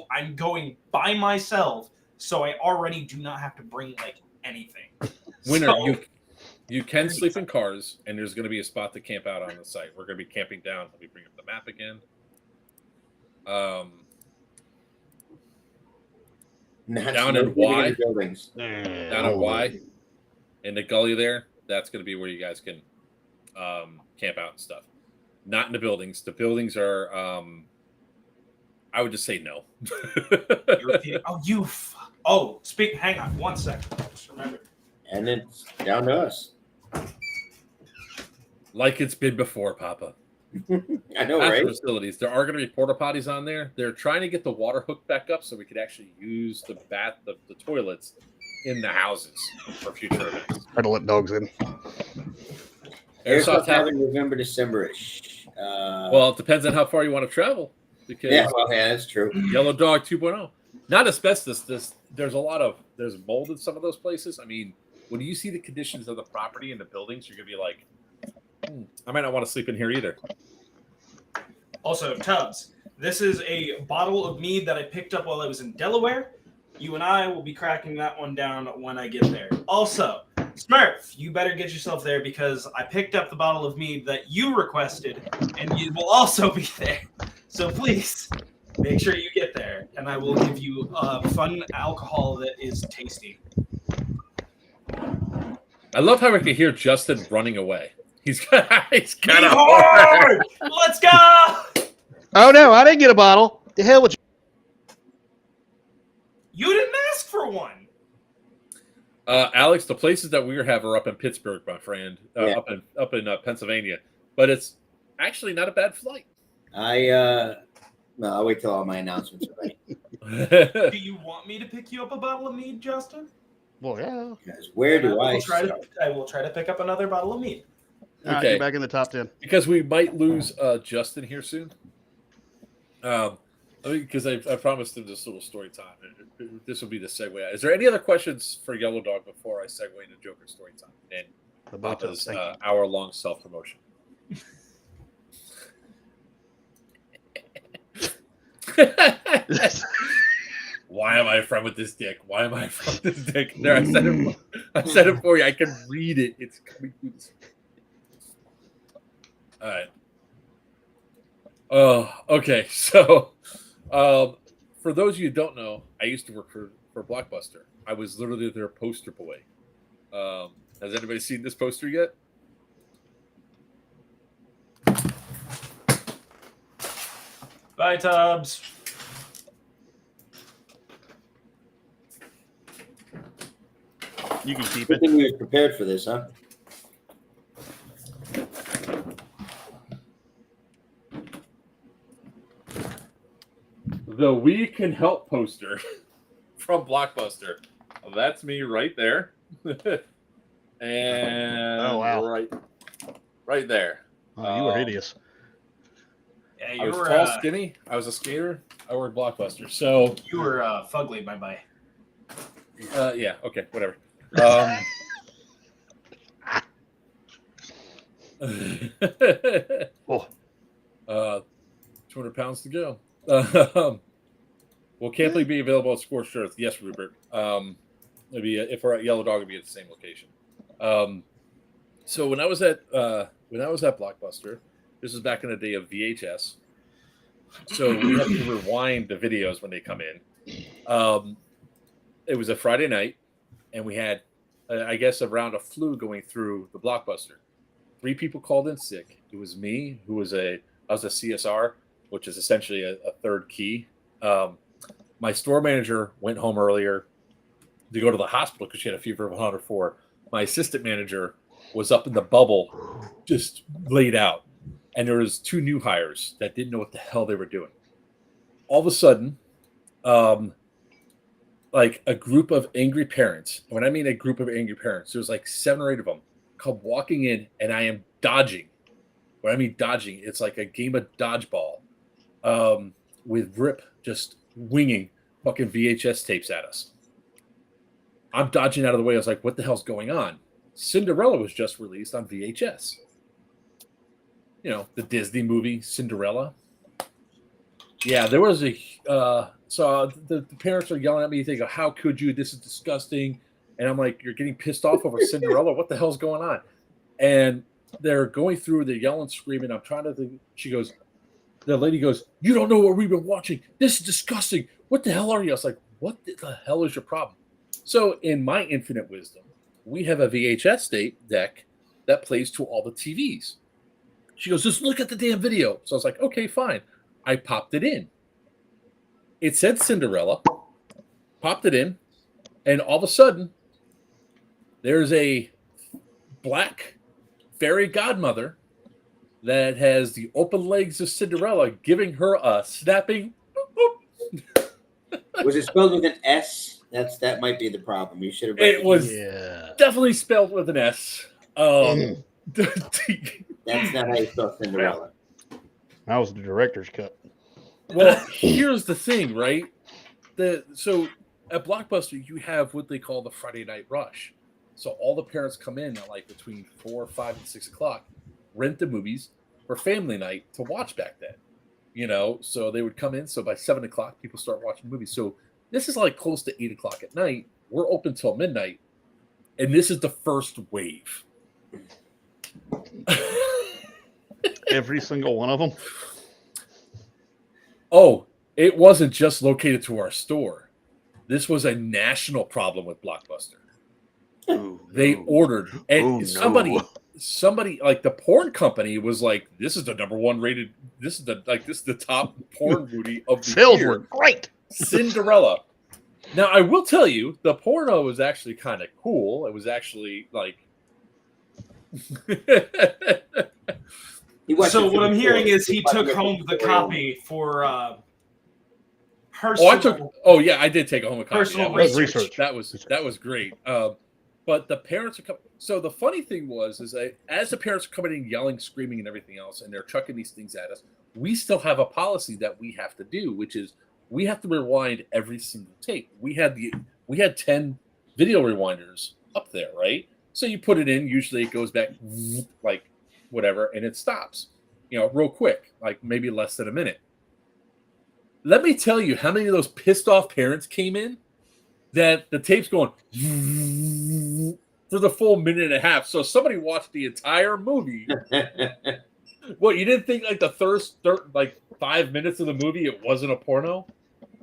I'm going by myself, so I already do not have to bring like anything. Winner, you can sleep in cars, and there's going to be a spot to camp out on the site. We're going to be camping down. Let me bring up the map again. Down no in living Y? the buildings. Down in Y, in the gully there, that's going to be where you guys can camp out and stuff. Not in the buildings. The buildings are, I would just say no. You're repeating. Oh, you. Oh, speak. Hang on 1 second. Just remember. And it's down to us. Like it's been before, Papa. I know, At right? the facilities, there are going to be porta potties on there. They're trying to get the water hooked back up so we could actually use the toilets in the houses for future events. Try to let dogs in. Airsoft having November, December-ish. Well, it depends on how far you want to travel. Because yeah, that's true. Yellow Dog 2.0. Not asbestos. There's mold in some of those places. I mean, when you see the conditions of the property and the buildings, you're gonna be like, I might not want to sleep in here either. Also, Tubbs, this is a bottle of mead that I picked up while I was in Delaware. You and I will be cracking that one down when I get there. Also, Smurf, you better get yourself there because I picked up the bottle of mead that you requested, and you will also be there. So please, make sure you get there, and I will give you fun alcohol that is tasty. I love how we can hear Justin running away. He's kind of hard. Let's go. Oh no, I didn't get a bottle. The hell with you? You didn't ask for one. Alex, the places that we have are up in Pittsburgh, my friend, up in Pennsylvania, but it's actually not a bad flight. I'll wait till all my announcements are ready. Do you want me to pick you up a bottle of mead, Justin? Well, yeah. Guys, where do I will try to pick up another bottle of mead. Okay, you're back in the top 10. Because we might lose Justin here soon. Because I promised him this little story time. This will be the segue. Is there any other questions for Yellow Dog before I segue into Joker story time and Papa's hour-long self-promotion? Why am I a friend with this dick? Why am I a friend with this dick? There, I said it for you. I can read it. It's coming through this. All right. Oh, okay. So, for those of you who don't know, I used to work for Blockbuster. I was literally their poster boy. Has anybody seen this poster yet? Bye, Tubbs. You can keep Good it. thing we were prepared for this, huh? The We Can Help poster from Blockbuster. Well, that's me right there. And oh, wow. right there. Oh, you were hideous. Yeah, I was tall, skinny. I was a skater. I worked Blockbuster. So you were fugly, bye. Yeah. Okay. Whatever. 200 pounds to go. Will Camp League be available at Scorched Earth? Yes, Rupert. Maybe if we're at Yellow Dog, it'll be at the same location. So when I was at Blockbuster, this was back in the day of VHS. So we have to rewind the videos when they come in. It was a Friday night, and we had, I guess, a round of flu going through the Blockbuster. 3 people called in sick. It was me, I was a CSR, which is essentially a third key. My store manager went home earlier to go to the hospital because she had a fever of 104. My assistant manager was up in the bubble, just laid out. And there was 2 new hires that didn't know what the hell they were doing. All of a sudden, like a group of angry parents. When I mean a group of angry parents, there's like 7 or 8 of them come walking in, and I am dodging. When I mean dodging, it's like a game of dodgeball with Rip just winging fucking VHS tapes at us. I'm dodging out of the way. I was like, what the hell's going on? Cinderella was just released on VHS. You know, the Disney movie Cinderella. Yeah, there was a so the parents are yelling at me. They go, how could you? This is disgusting. And I'm like, you're getting pissed off over Cinderella? What the hell's going on? And they're going through, they're yelling, screaming. I'm trying to think. She goes, the lady goes, you don't know what we've been watching. This is disgusting. What the hell are you? I was like, what the hell is your problem? So in my infinite wisdom, we have a VHS deck that plays to all the TVs. She goes, just look at the damn video. So I was like, okay, fine. I popped it in. It said Cinderella, popped it in, and all of a sudden, there's a black fairy godmother that has the open legs of Cinderella giving her a snapping. Was it spelled with an S? That might be the problem. You should have. It was Yeah. definitely spelled with an S. That's not how you spell Cinderella. That was the director's cut. Well, here's the thing, right? So at Blockbuster, you have what they call the Friday night rush. So all the parents come in at like between 4, 5, and 6 o'clock, rent the movies for family night to watch back then. So they would come in. So by 7 o'clock, people start watching movies. So this is like close to 8 o'clock at night. We're open till midnight, and this is the first wave. Every single one of them. Oh, it wasn't just located to our store. This was a national problem with Blockbuster. Ooh, They no. ordered, and Oh, somebody like the porn company was like, "This is the #1 rated. This is the top porn movie of the Sales year. were great. Cinderella." Now, I will tell you, the porno was actually kind of cool. It was actually like. So what I'm hearing is he took home the copy for personal. I did take home a copy. Personal That was research. That was great. But the parents are coming. So the funny thing is that as the parents are coming in, yelling, screaming, and everything else, and they're chucking these things at us, we still have a policy that we have to do, which is we have to rewind every single tape. We had 10 video rewinders up there, right? So you put it in. Usually it goes back like whatever, and it stops. Real quick, like maybe less than a minute. Let me tell you how many of those pissed off parents came in that the tape's going for the full minute and a half. So somebody watched the entire movie. What, you didn't think like the first 5 minutes of the movie it wasn't a porno?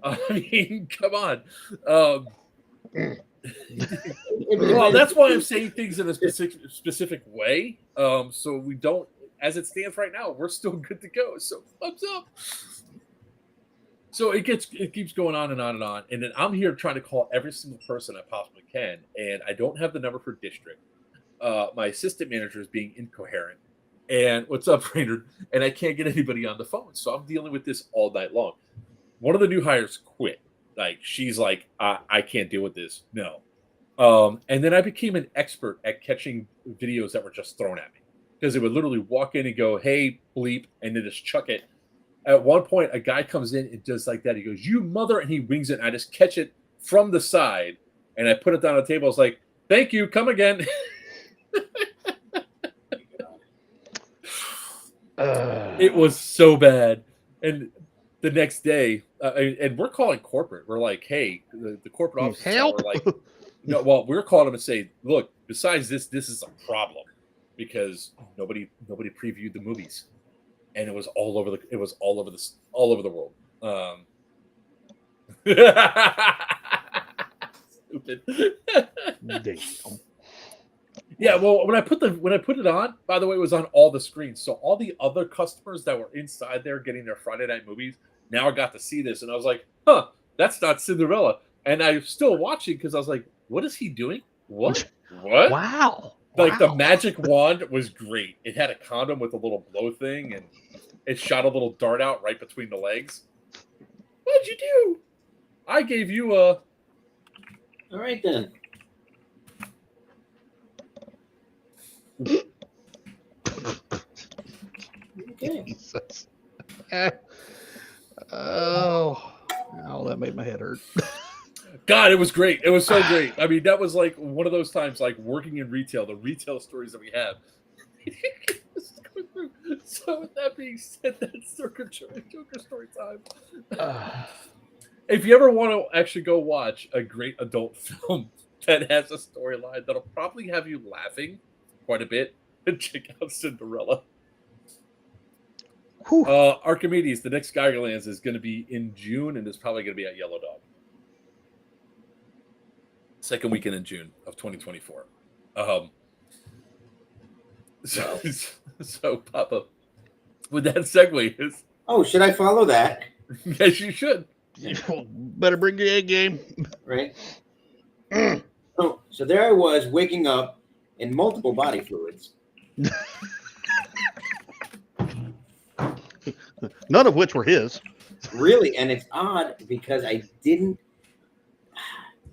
I mean, come on. Well, that's why I'm saying things in a specific way. So we don't, as it stands right now, we're still good to go. So thumbs up. So it keeps going on and on and on. And then I'm here trying to call every single person I possibly can. And I don't have the number for district. My assistant manager is being incoherent. And what's up, Raynard? And I can't get anybody on the phone. So I'm dealing with this all night long. One of the new hires quit. Like, she's like, I can't deal with this. No. And then I became an expert at catching videos that were just thrown at me. Because they would literally walk in and go, hey, bleep, and then just chuck it. At one point, a guy comes in and does like that. He goes, you mother, and he wings it. And I just catch it from the side, and I put it down on the table. I was like, thank you, come again. It was so bad. And the next day, and we're calling corporate. We're like, hey, the corporate office. Help. We're like, no, well, we're calling them and say, look, besides this is a problem because nobody previewed the movies. And it was all over the world. Stupid. Damn. Yeah, well, when I put it on, by the way, it was on all the screens. So all the other customers that were inside there getting their Friday night movies now I got to see this, and I was like, huh, that's not Cinderella. And I'm still watching because I was like, what is he doing? What? Wow. Like the magic wand was great. It had a condom with a little blow thing, and it shot a little dart out right between the legs. What'd you do? I gave you a. All right then. Okay. Jesus. Oh, that made my head hurt. God, it was great. It was so great. I mean, that was like one of those times, like working in retail, the retail stories that we have. So with that being said, that's Joker story time. If you ever want to actually go watch a great adult film that has a storyline that'll probably have you laughing quite a bit, check out Cinderella. Archimedes, the next Geigerlands is going to be in June, and it's probably going to be at Yellow Dog. second weekend in June of 2024. So Papa, with that segue is. Oh, should I follow that? Yes, you should. Better bring your A game. Right. So there I was waking up in multiple body fluids. None of which were his. Really, and it's odd because I didn't.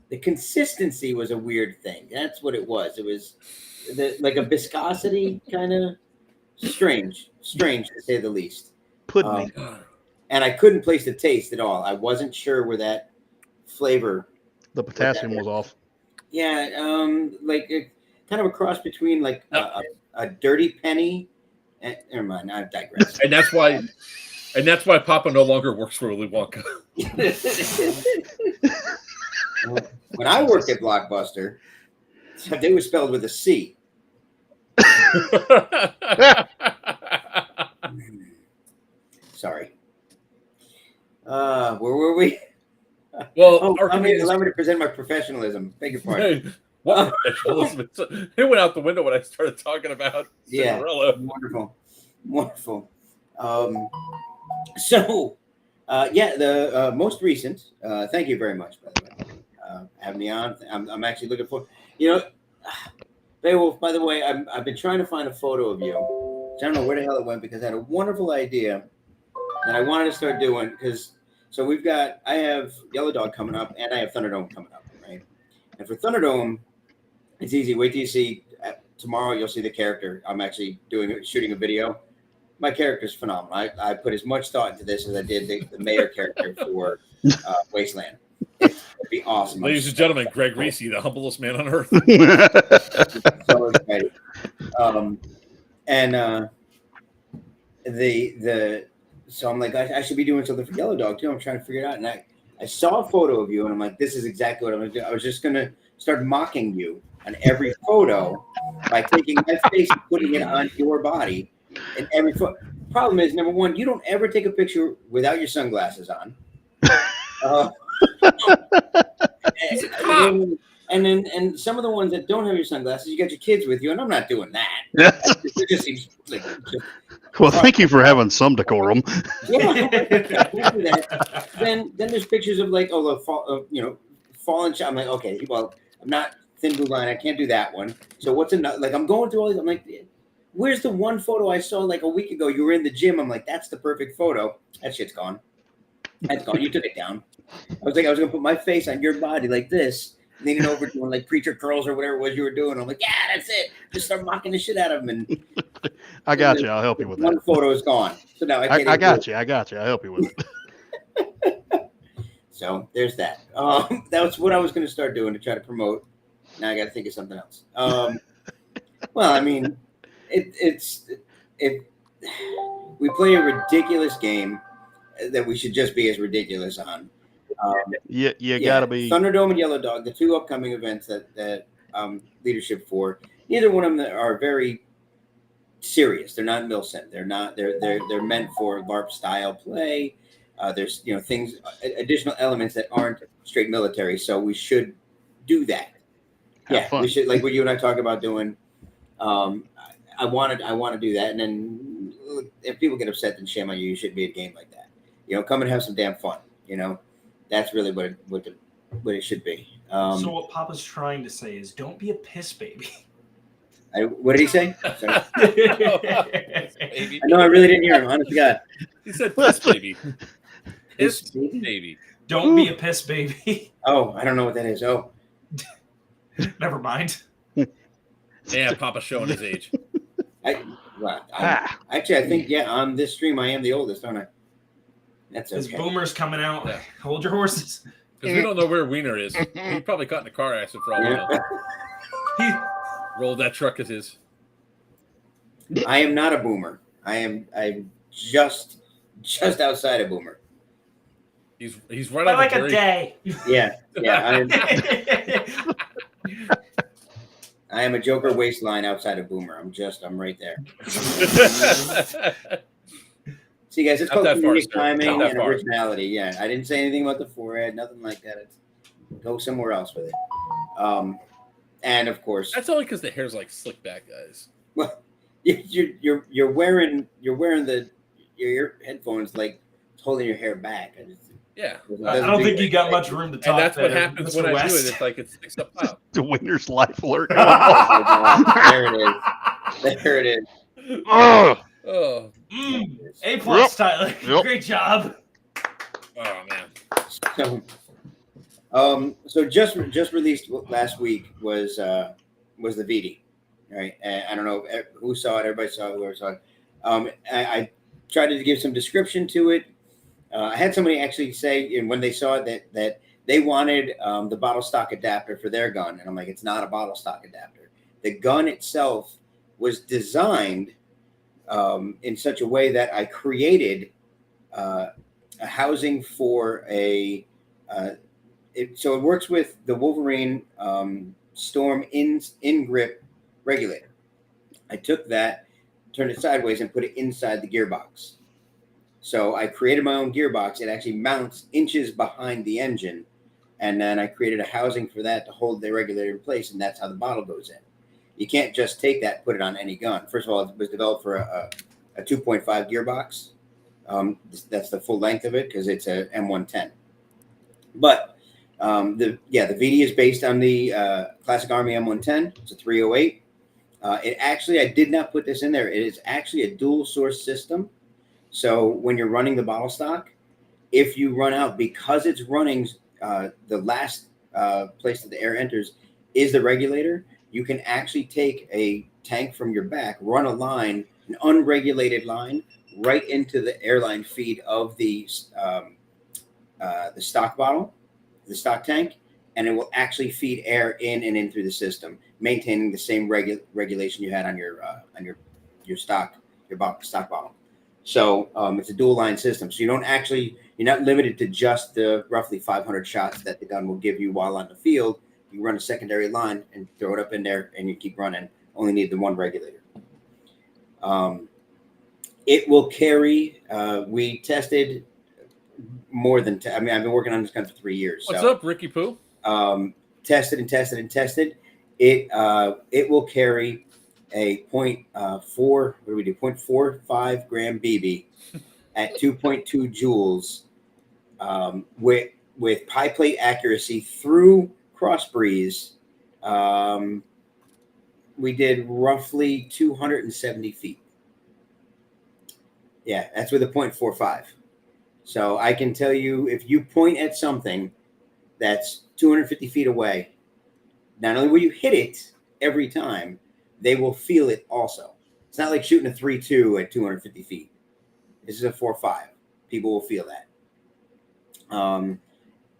The consistency was a weird thing. That's what it was. It was like a viscosity, kind of strange to say the least. Pudding. And I couldn't place the taste at all. I wasn't sure where that flavor. The potassium was off. Yeah, like kind of a cross between like a dirty penny. And, never mind, I digress. And that's why Papa no longer works for Willy Wonka. When I worked at Blockbuster, they were spelled with a C. Sorry. Where were we? Well, allow me to present my professionalism. Beg your pardon. What professionalism? It went out the window when I started talking about Cinderella. Yeah, wonderful. The most recent. Thank you very much, by the way, having me on. I'm actually looking for. Beowulf. By the way, I've been trying to find a photo of you. I don't know where the hell it went because I had a wonderful idea that I wanted to start doing because. So I have Yellow Dog coming up, and I have Thunderdome coming up, right? And for Thunderdome, it's easy. Wait till you see tomorrow. You'll see the character. I'm actually shooting a video. My character's phenomenal. I put as much thought into this as I did the mayor character for Wasteland. It'd be awesome. Ladies and gentlemen, Greg Reese, the humblest man on earth. So excited. So I'm like, I should be doing something for Yellow Dog too. I'm trying to figure it out. And I saw a photo of you and I'm like, this is exactly what I'm going to do. I was just going to start mocking you on every photo by taking my face and putting it on your body in every photo. Problem is, number one, you don't ever take a picture without your sunglasses on. And some of the ones that don't have your sunglasses, you got your kids with you, and I'm not doing that. It just seems like well, thank you for having some decorum. Yeah, then there's pictures of like fallen shot. I'm like, okay, well, I'm not thin blue line. I can't do that one. So what's another? Like I'm going through all these. I'm like, where's the one photo I saw like a week ago? You were in the gym. I'm like, that's the perfect photo. That shit's gone. That's gone. You took it down. I was like, I was gonna put my face on your body like this, leaning over doing like preacher curls or whatever it was you were doing. I'm like, yeah, that's it. Just start mocking the shit out of him. And I got you. I'll help you with that. One photo is gone. So now I got you. I'll help you with it. So there's that. That was what I was going to start doing to try to promote. Now I got to think of something else. Well, I mean, we play a ridiculous game that we should just be as ridiculous on. You gotta be Thunderdome and Yellow Dog, the two upcoming events that leadership for. Neither one of them are very serious. They're not Milsim. They're not. They're meant for LARP style play. There's things, additional elements that aren't straight military. So we should do that. We should, like what you and I talk about doing. I want to do that, and then if people get upset, then shame on you. You shouldn't be at a game like that. Come and have some damn fun. That's really what it should be. So what Papa's trying to say is, don't be a piss baby. What did he say? Sorry. I really didn't hear him. Honest to God. He said piss baby. Piss baby. Don't be a piss baby. Oh, I don't know what that is. Oh. Never mind. Yeah, Papa's showing his age. Actually, I think, on this stream, I am the oldest, aren't I? That's okay. His boomer's coming out. Yeah. Hold your horses. Because we don't know where Wiener is. He probably caught in a car accident for all we know. He rolled that truck as his. I am not a boomer. I'm just outside of boomer. He's right on like a day. Yeah. I am a Joker waistline outside of boomer. I'm right there. See, guys, it's called comedic timing and originality. Yeah, I didn't say anything about the forehead, nothing like that. Go somewhere else with it. And of course, That's only because the hair's like slick back, guys. well, you're wearing your headphones like it's holding your hair back. Yeah. I don't think you got much room to talk. And that's what there, happens Mr. when West. I do it. It's like it sticks up out. The winner's life alert going off. There it is. There it is. Ugh. Oh, A+, Yep. Tyler. Yep. Great job. oh man. So just released last week was the VD, right? And I don't know who saw it. Everybody saw it. Whoever saw it. I tried to give some description to it. I had somebody actually say, and when they saw it, that they wanted the bottle stock adapter for their gun, and I'm like, it's not a bottle stock adapter. The gun itself was designed in such a way that I created a housing for a. So it works with the Wolverine Storm in grip regulator. I took that, turned it sideways, and put it inside the gearbox. So I created my own gearbox. It actually mounts inches behind the engine, and then I created a housing for that to hold the regulator in place, and that's how the bottle goes in. You can't just take that and put it on any gun. First of all, it was developed for a 2.5 gearbox. That's the full length of it because it's a M110. But the VD is based on the Classic Army M110. It's a 308. It actually, I did not put this in there. It is actually a dual source system. So when you're running the bottle stock, if you run out, because it's running the last place that the air enters is the regulator, you can actually take a tank from your back, run a line, an unregulated line, right into the airline feed of the stock bottle, the stock tank, and it will actually feed air in and in through the system, maintaining the same regulation you had on your stock bottle. So it's a dual line system. So you're not limited to just the roughly 500 shots that the gun will give you while on the field. You run a secondary line and throw it up in there, and you keep running. Only need the one regulator. It will carry. We tested more than. I've been working on this gun for 3 years. What's up, Ricky Poo? Tested and tested and tested. It will carry a 0.45 gram BB at 2.2 joules with pie plate accuracy through cross breeze. We did roughly 270 feet. Yeah, that's with a 0.45. So I can tell you, if you point at something that's 250 feet away, not only will you hit it every time, they will feel it also. It's not like shooting a 3.2 at 250 feet. This is a 4.5. People will feel that.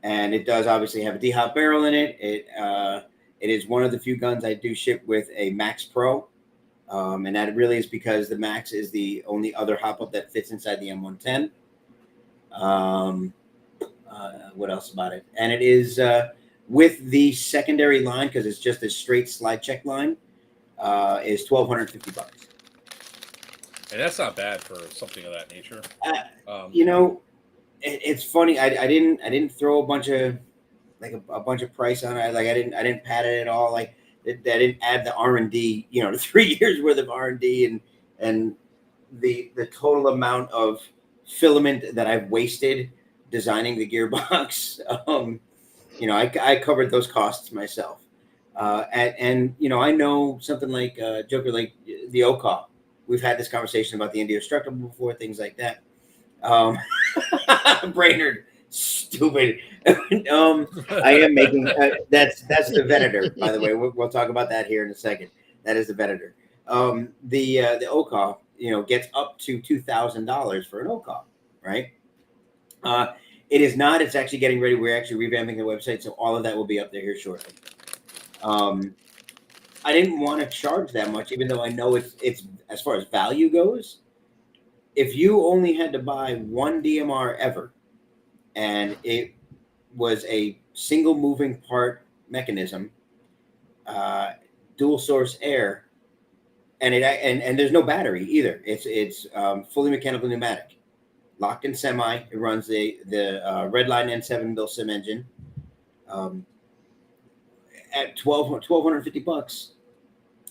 And it does obviously have a D-hop barrel in it. It is one of the few guns I do ship with a Max Pro. And that really is because the Max is the only other hop-up that fits inside the M110. What else about it? And it is with the secondary line, because it's just a straight slide check line, is $1,250. And that's not bad for something of that nature. It's funny. I didn't throw a bunch of price on it. Like I didn't pad it at all. Like I didn't add the R&D. 3 years worth of R&D and the total amount of filament that I've wasted designing the gearbox. I covered those costs myself. And I know something like Joker, like the OCA. We've had this conversation about the Indestructible before, things like that. Brainerd, stupid. I am making that's the Venator, by the way. We'll talk about that here in a second. That is the Venator. The OCA, gets up to $2,000 for an OCA, right? It is not. It's actually getting ready. We're actually revamping the website, so all of that will be up there here shortly. I didn't want to charge that much, even though I know it's as far as value goes. If you only had to buy one DMR ever, and it was a single moving part mechanism, dual source air, and there's no battery either. It's fully mechanical pneumatic, locked in semi. It runs the Redline N7 Bill Sim engine. at $1,250,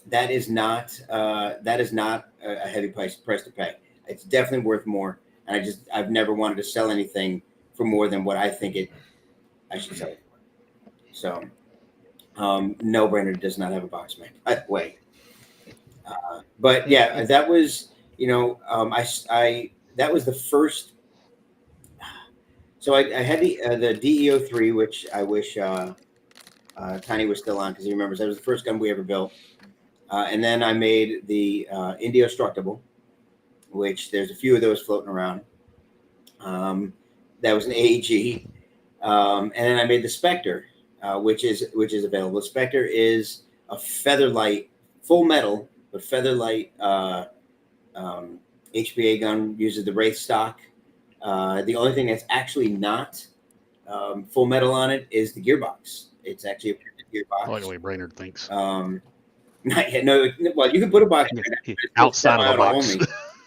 that is not a heavy price to pay. It's definitely worth more. And I've never wanted to sell anything for more than what I think I should sell it for. So, no, Brainerd does not have a box mag, by the way. But yeah, that was, that was the first. So I had the DEO3, which I wish Tiny was still on because he remembers that was the first gun we ever built. And then I made the Indestructible, which there's a few of those floating around. That was an AEG. And then I made the Spectre, which is available. Spectre is a Featherlight, full metal, but Featherlight HPA gun, uses the Wraith stock. The only thing that's actually not full metal on it is the gearbox. It's actually a gearbox. I like the way Brainerd thinks. Not yet. No, well, you can put a box outside of the box.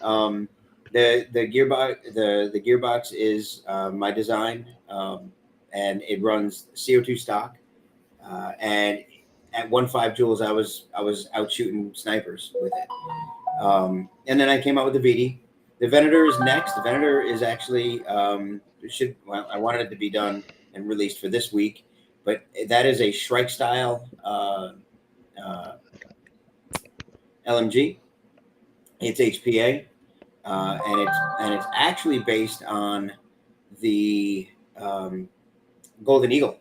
Only. The gearbox is my design, and it runs CO2 stock. And at 1.5 joules, I was out shooting snipers with it. And then I came out with the VD. The Venator is next. The Venator is actually I wanted it to be done and released for this week, but that is a Shrike style LMG. It's HPA, and it's actually based on the Golden Eagle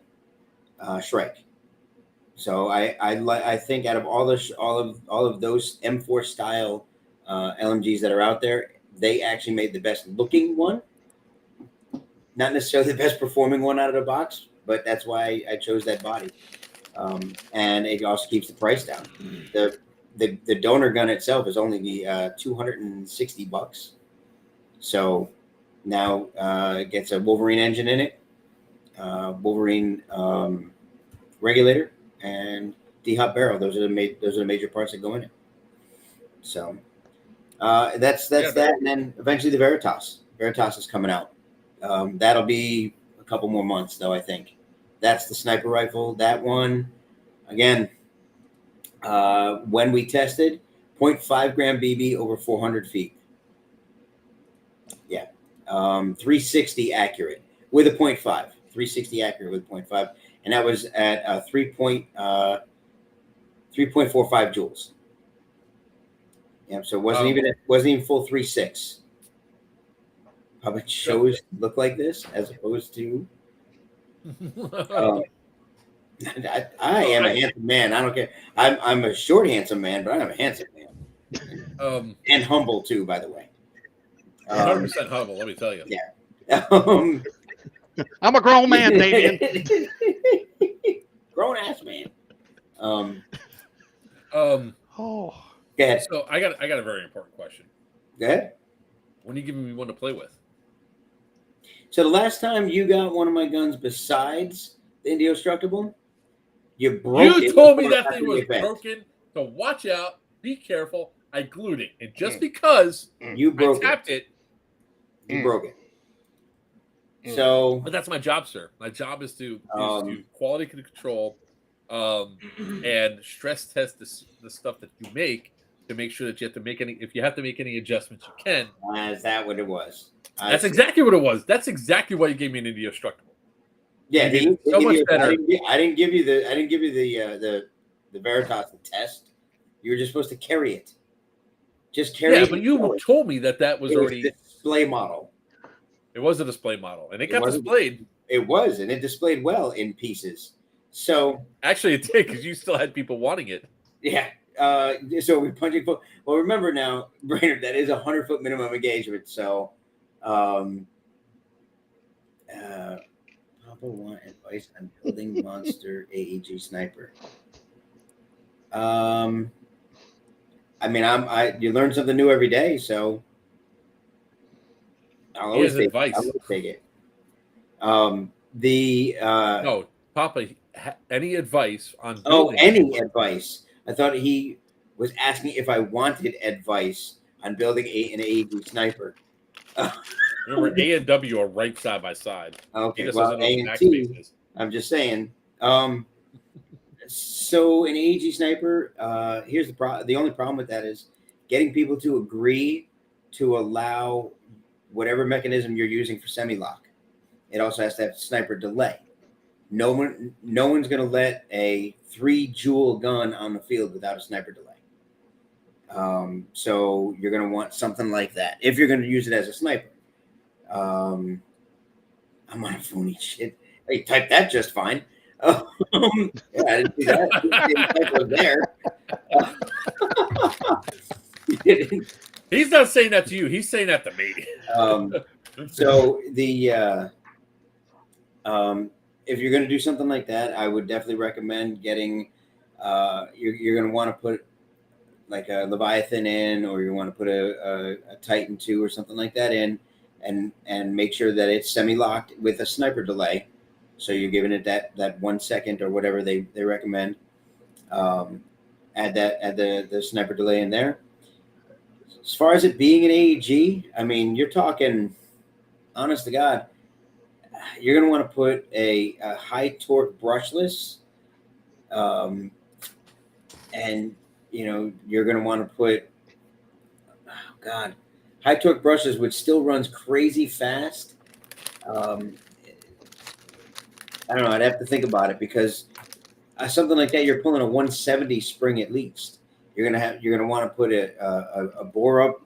Shrike. So I think out of all of those M4 style LMGs that are out there, they actually made the best looking one. Not necessarily the best performing one out of the box, but that's why I chose that body. And it also keeps the price down. The donor gun itself is only $260. So now it gets a Wolverine engine in it, Wolverine regulator, and D-hop barrel. Those are the major parts that go in it. So that's that, and then eventually the Veritas. Veritas is coming out. That'll be a couple more months, though. I think that's the sniper rifle. That one, again, when we tested, 0.5 gram BB over 400 feet. Yeah, 360 accurate with a 0.5. 360 accurate with 0.5, and that was at 3.45 joules. Yeah, so it wasn't even full 3.6. Public shows look like this as opposed to. I am a handsome man. I don't care. I'm a short, handsome man, but I'm a handsome man. And humble too, by the way. 100% humble. Let me tell you. Yeah. I'm a grown man, Damien. Grown ass man. Oh. Go ahead. So I got a very important question. Go ahead. When are you giving me one to play with? So the last time you got one of my guns besides the Indestructible, you broke it. You told me that thing was broken. So watch out. Be careful. I glued it, and just because you broke I tapped it, you broke it. So, but that's my job, sir. My job is to quality control and stress test the stuff that you make to make sure that you have to make any. If you have to make any adjustments, you can. Is that what it was? That's exactly what it was. That's exactly why you gave me an Indestructible. Yeah, so much better. I didn't give you the Veritas to test. You were just supposed to carry it. Just carry it. Yeah, but you told me that was already a display model. It was a display model, and it got displayed. It was, and it displayed well in pieces. So actually, it did because you still had people wanting it. Yeah. So we're punching. Well, remember now, Brainerd, that is 100-foot minimum engagement. So, Papa want advice on building monster AEG sniper. I mean, you learn something new every day, so I'll always take it. No, Papa, any advice on building any advice? I thought he was asking if I wanted advice on building an AEG sniper. Remember, A and W are right side by side. Okay, well, A and T. I'm just saying. So an AEG sniper, here's the problem. The only problem with that is getting people to agree to allow whatever mechanism you're using for semi-lock. It also has to have sniper delay. No one's going to let a 3-joule gun on the field without a sniper delay. So you're going to want something like that if you're going to use it as a sniper. I'm on a phony shit. Hey, type that just fine. Yeah, I didn't see that. There. He's not saying that to you. He's saying that to me. So if you're going to do something like that, I would definitely recommend getting. You're going to want to put like a Leviathan in, or you want to put a Titan 2 or something like that in, and make sure that it's semi-locked with a sniper delay. So you're giving it that 1 second or whatever they recommend. Add the sniper delay in there. As far as it being an AEG, I mean, you're talking, honest to God, you're going to want to put a high torque brushless, and you're going to want to put, oh God, high torque brushless, which still runs crazy fast. I don't know. I'd have to think about it, because something like that, you're pulling a 170 spring at least. You're gonna want to put a bore up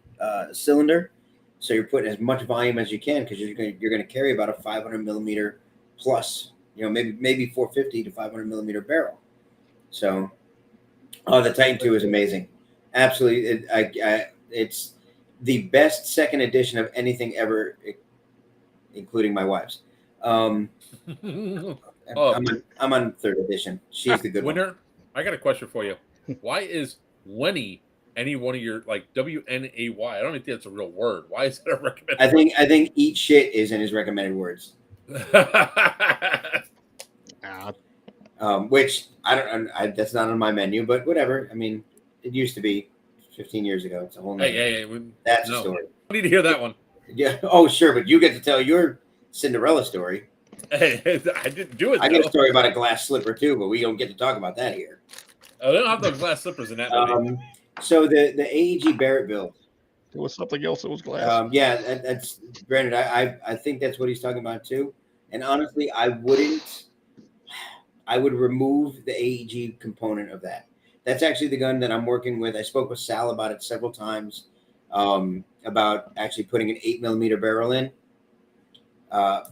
cylinder, so you're putting as much volume as you can, because you're gonna carry about a 500 millimeter plus, maybe 450 to 500 millimeter barrel. So, the Titan 2 is amazing. Absolutely, it's the best second edition of anything ever, including my wife's. I'm on third edition. She's the good Winner, one. I got a question for you. Why is Wenny any one of your, like, WNAY? I don't even think that's a real word. Why is that a recommended? I think eat shit is in his recommended words. Which I don't. That's not on my menu, but whatever. I mean, it used to be 15 years ago. It's a whole. Hey, that's a story. I need to hear that one. Yeah. Oh, sure, but you get to tell your Cinderella story. Hey, I didn't do it. I get a story about a glass slipper too, but we don't get to talk about that here. Oh, they don't have no glass slippers in that movie. So the AEG Barrett build. There was something else that was glass. Yeah, that's Brandon. I think that's what he's talking about too. And honestly, I would remove the AEG component of that. That's actually the gun that I'm working with. I spoke with Sal about it several times, about actually putting an 8mm barrel in,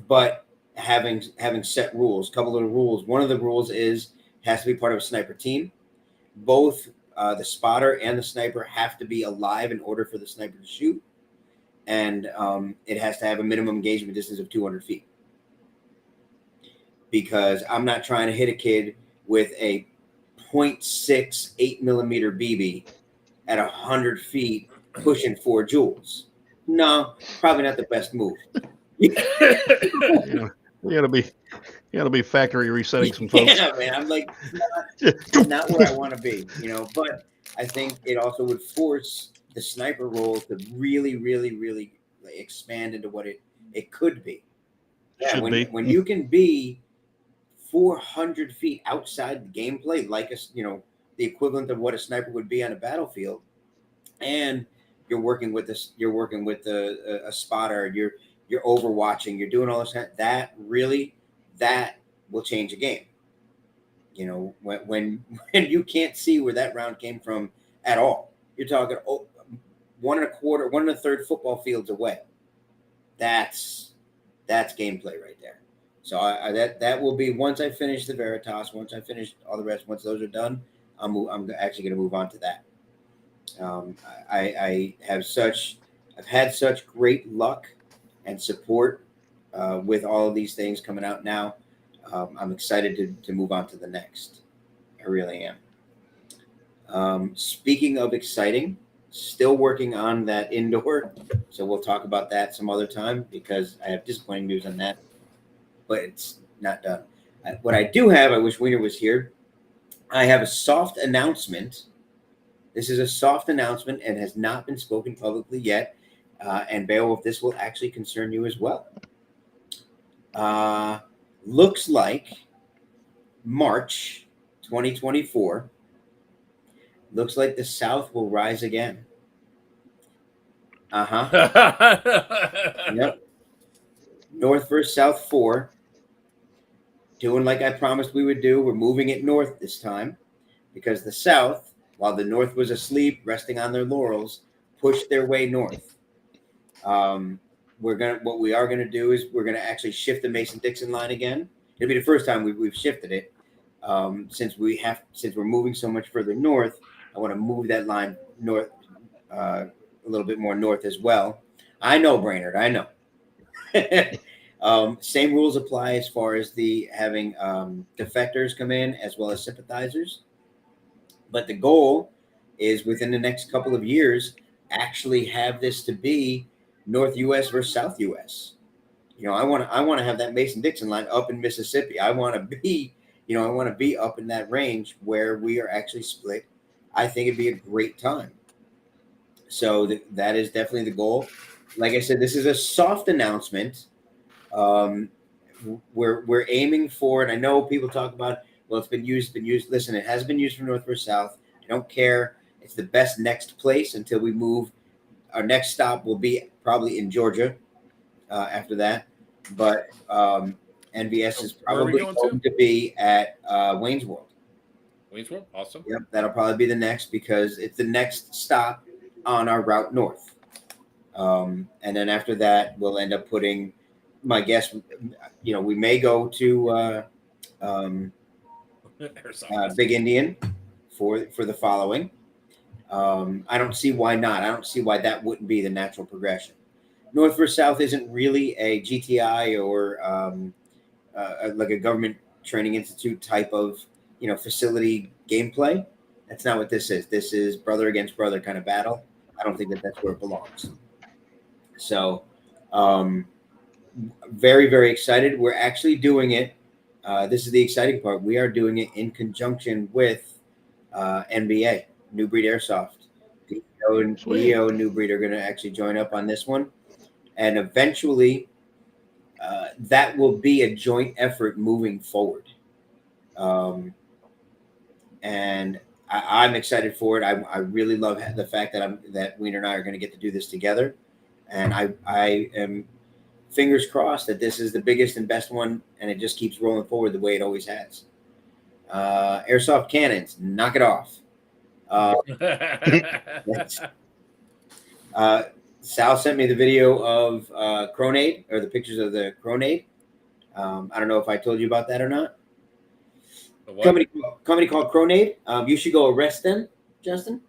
but having set rules. A couple of the rules. One of the rules is it has to be part of a sniper team. Both the spotter and the sniper have to be alive in order for the sniper to shoot, and it has to have a minimum engagement distance of 200 feet. Because I'm not trying to hit a kid with a 0.6 8mm BB at 100 feet pushing 4 joules. No, probably not the best move. You gotta be factory resetting some folks. Yeah, man. I'm like, not where I want to be, but I think it also would force the sniper role to really, really, really expand into what it could be. Yeah, when you can be 400 feet outside the gameplay, like the equivalent of what a sniper would be on a battlefield, and you're working with a spotter, you're overwatching, you're doing all this, that will change a game. When you can't see where that round came from at all, you're talking 1 1/4, 1 1/3 football fields away. That's gameplay right there. So that will be, once I finish the Veritas, once I finish all the rest, once those are done, I'm actually going to move on to that. I've had such great luck and support with all of these things coming out now. I'm excited to move on to the next. I really am. Speaking of exciting, still working on that indoor. So we'll talk about that some other time, because I have disappointing news on that, but it's not done. What I do have, I wish Wiener was here. I have a soft announcement. This is a soft announcement and has not been spoken publicly yet. And Beowulf, this will actually concern you as well. Looks like March 2024, looks like the South will rise again. Yep. North versus South 4. Doing like I promised we would do. We're moving it north this time because the South, while the North was asleep, resting on their laurels, pushed their way north. What we are gonna do is we're gonna actually shift the Mason-Dixon line again. It'll be the first time we've shifted it. Since we're moving so much further north, I want to move that line north a little bit more north as well. I know, Brainerd. I know. Same rules apply as far as the having defectors come in as well as sympathizers. But the goal is within the next couple of years, actually have this to be North U.S. versus South U.S. You know, I want to have that Mason-Dixon line up in Mississippi. I want to be up in that range where we are actually split. I think it'd be a great time. So that is definitely the goal. Like I said, this is a soft announcement. We're aiming for, and I know people talk about, well, it's been used. Listen, it has been used for North versus South. I don't care. It's the best next place until we move. Our next stop will be probably in Georgia after that. But NVS is probably going to be at Wayne's World. Wayne's World, awesome. Yep, that'll probably be the next because it's the next stop on our route north. And then after that, we'll end up putting, my guess, we may go to Big Indian for the following. I don't see why not. I don't see why that wouldn't be the natural progression. North versus South isn't really a GTI or like a government training institute type of facility gameplay. That's not what this is. This is brother against brother kind of battle. I don't think that's where it belongs. So, very, very excited. We're actually doing it. This is the exciting part. We are doing it in conjunction with NBA, New Breed Airsoft. Leo and New Breed are going to actually join up on this one. And eventually, that will be a joint effort moving forward. And I'm excited for it. I really love the fact that Wiener and I are going to get to do this together. And I am fingers crossed that this is the biggest and best one, and it just keeps rolling forward the way it always has. Airsoft cannons, knock it off. Sal sent me the video of Cronade, or the pictures of the Cronade. I don't know if I told you about that or not. Company called Cronade. You should go arrest them, Justin.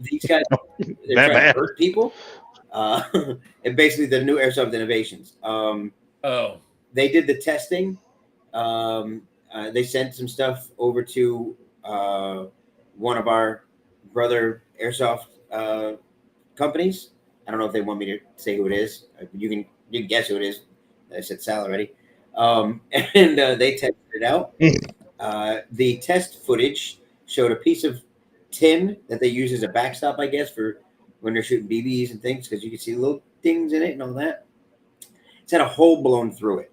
These guys, they're trying to hurt people. And basically, the new Airsoft innovations. They did the testing. They sent some stuff over to one of our brother Airsoft companies. I don't know if they want me to say who it is. You can guess who it is. I said Sal already. And they tested it out. The test footage showed a piece of tin that they use as a backstop, I guess, for when they're shooting BBs and things, because you can see little things in it and all that. It's had a hole blown through it.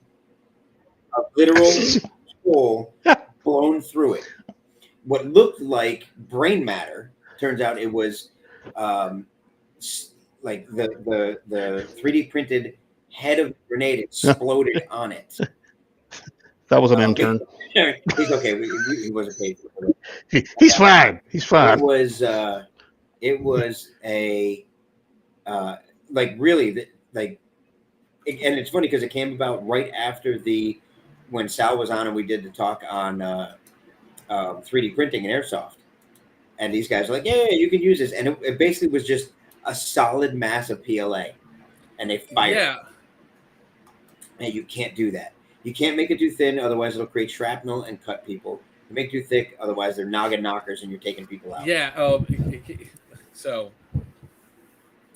A literal hole blown through it. What looked like brain matter, turns out it was like the 3D printed head of the grenade exploded on it. That was an intern. He's okay. He wasn't paid for it. He's fine. He's fine. It was a like really like, and it's funny because it came about right after when Sal was on and we did the talk on 3D printing and airsoft, and these guys were like, yeah, you can use this, and it basically was just a solid mass of PLA, and they fired. Yeah. And you can't do that. You can't make it too thin, otherwise it'll create shrapnel and cut people. You make it too thick, otherwise they're noggin knockers and you're taking people out. Yeah. So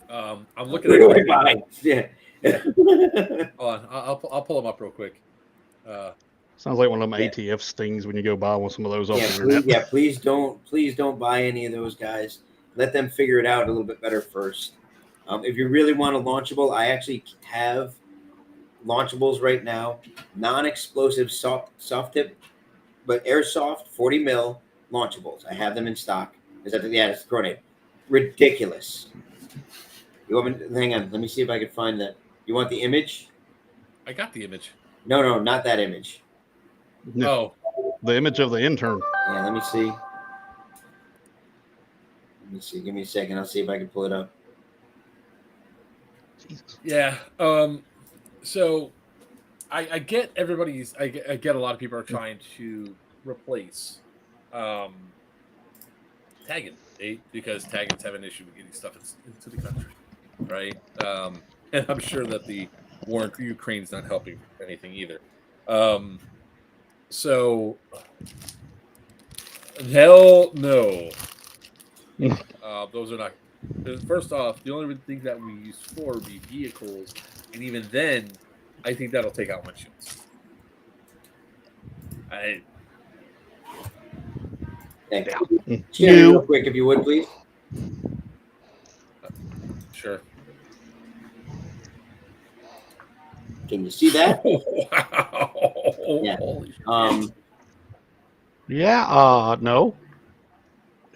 I'm looking at it. Yeah. Hold on. I'll pull them up real quick. Sounds like one of them ATF stings when you go buy one some of those off the internet. Please don't buy any of those guys. Let them figure it out a little bit better first. If you really want a launchable, I actually have launchables right now, non-explosive soft tip but Airsoft 40 mil launchables. I have them in stock. Is that it's the grenade? Ridiculous. You want me? Hang on. Let me see if I can find that. You want the image? I got the image. No, not that image. Oh, The image of the intern. Yeah, let me see. Let me see. Give me a second. I'll see if I can pull it up. Jesus. yeah. So I get everybody's. I get a lot of people are trying to replace tagging because taggings have an issue with getting stuff into the country, right? And I'm sure that the war in Ukraine's not helping anything either. So hell no. Those are not. First off, the only thing that we use for would be vehicles, and even then, I think that'll take out windshields. Thank Yeah. you. Share it real quick, if you would, please. Sure. Can you see that? Wow. Yeah. Holy shit. Yeah. No.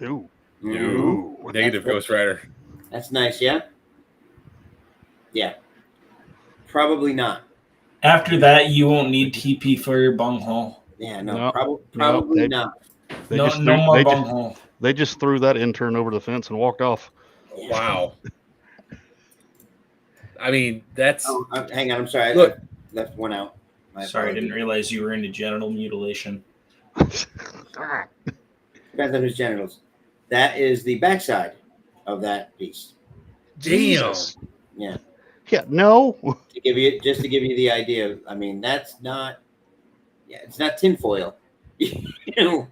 Ooh. Ooh. Negative, That's Ghost Rider. That's nice, yeah? Yeah. Probably not. After that, you won't need TP for your bunghole. Yeah, no, No, probably they- not. No more bunghole. They just threw that intern over the fence and walked off. Wow. I mean, that's. Oh, hang on, I'm sorry. Look. I left one out. My Sorry, I didn't apologies. realize you were into genital mutilation. Depends on whose genitals. That is the backside of that piece. Jesus. Yeah. Yeah. No. To give you the idea. I mean, that's not. Yeah, it's not tinfoil. You know.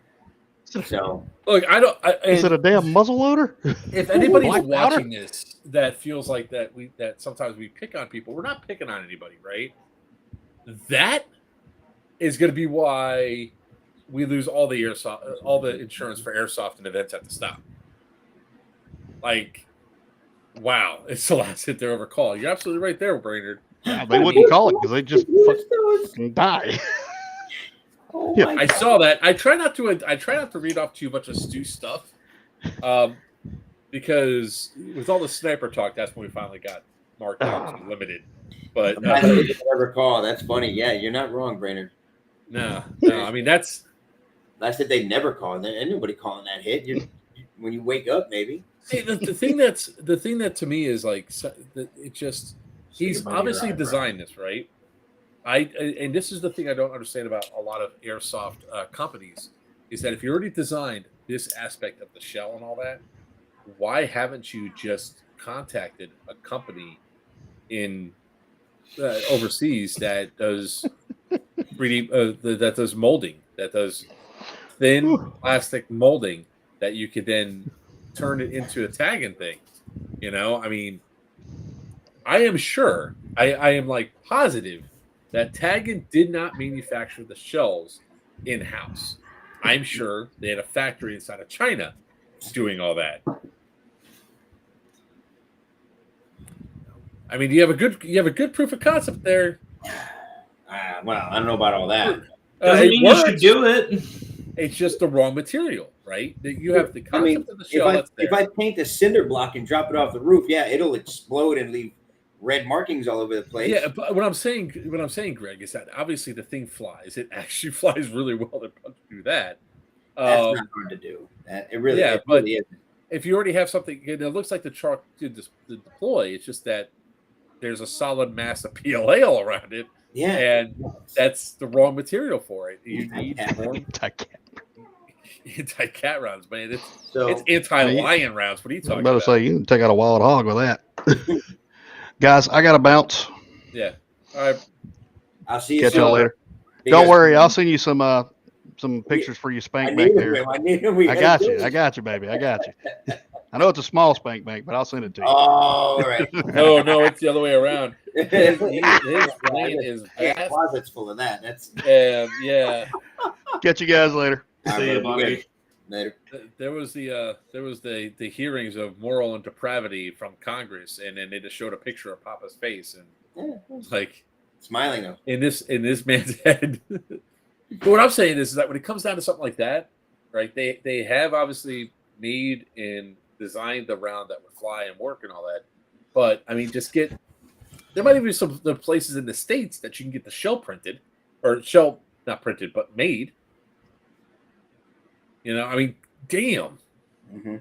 So Look, I don't. Is it a damn muzzle loader? If anybody's Black powder? watching this that feels like that sometimes we pick on people, we're not picking on anybody, right? That is going to be why we lose all the insurance for airsoft and events at the stop. Like, wow, it's the last hit there over call. You're absolutely right there, Brainerd. Yeah, they wouldn't call it because they just fucking die. Oh Yeah. my I saw that. I try not to read off too much of Stu's stuff, because with all the sniper talk, that's when we finally got marked down to limited. But I never call. That's funny. Yeah, you're not wrong, Brainerd. no. I mean that's. I said they never call. Ain't nobody calling that hit. When you wake up, maybe. See, the thing that to me is like it just he's obviously designed this right. And this is the thing I don't understand about a lot of airsoft companies is that if you already designed this aspect of the shell and all that, why haven't you just contacted a company in overseas that does 3D that does molding, that does thin plastic molding that you could then turn it into a tagging thing? You know, I mean, I am sure, I am like positive that Taggin did not manufacture the shells in-house. I'm sure they had a factory inside of China doing all that. I mean, you have a good proof of concept there. Well, I don't know about all that. Doesn't mean you should do it. It's just the wrong material, right? That you have the concept of the shell. If I paint a cinder block and drop it off the roof, yeah, it'll explode and leave red markings all over the place. Yeah, but what I'm saying, Greg, is that obviously the thing flies. It actually flies really well to do that. That's not hard to do. It really isn't. If you already have something, it looks like the truck to deploy. It's just that there's a solid mass of PLA all around it. Yeah, and that's the wrong material for it. You need more anti-cat rounds, man. It's anti-lion rounds. What are you talking about? I better say you can take out a wild hog with that. Guys, I got to bounce. Yeah. All right. I'll see you. Catch y'all later. Don't worry, I'll send you some pictures for you spank back there. I got you, baby. I got you. I know it's a small spank bank, but I'll send it to you. Oh, all right. No, it's the other way around. His lane is vast. Closet's full of that. That's yeah. Catch you guys later. See you, buddy. Later. There was the hearings of moral and depravity from Congress, and then they just showed a picture of Papa's face, and like smiling though. in this man's head, But what I'm saying is that when it comes down to something like that, right? They have obviously made and designed the round that would fly and work and all that. But I mean, just get there might even be some the places in the States that you can get the shell printed or shell not printed but made. I mean, damn. Mm-hmm.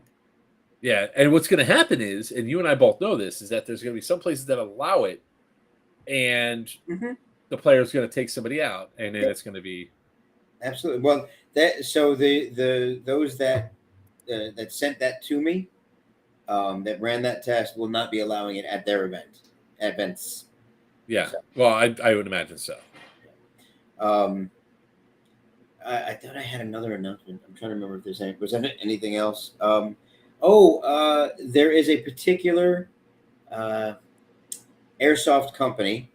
Yeah, and what's going to happen is, and you and I both know this, is that there's going to be some places that allow it, and the player's going to take somebody out, and then it's going to be absolutely. Well, the those that sent that to me, that ran that test, will not be allowing it at their events. Yeah. So. Well, I would imagine so. I thought I had another announcement. I'm trying to remember if there's anything else. There is a particular airsoft company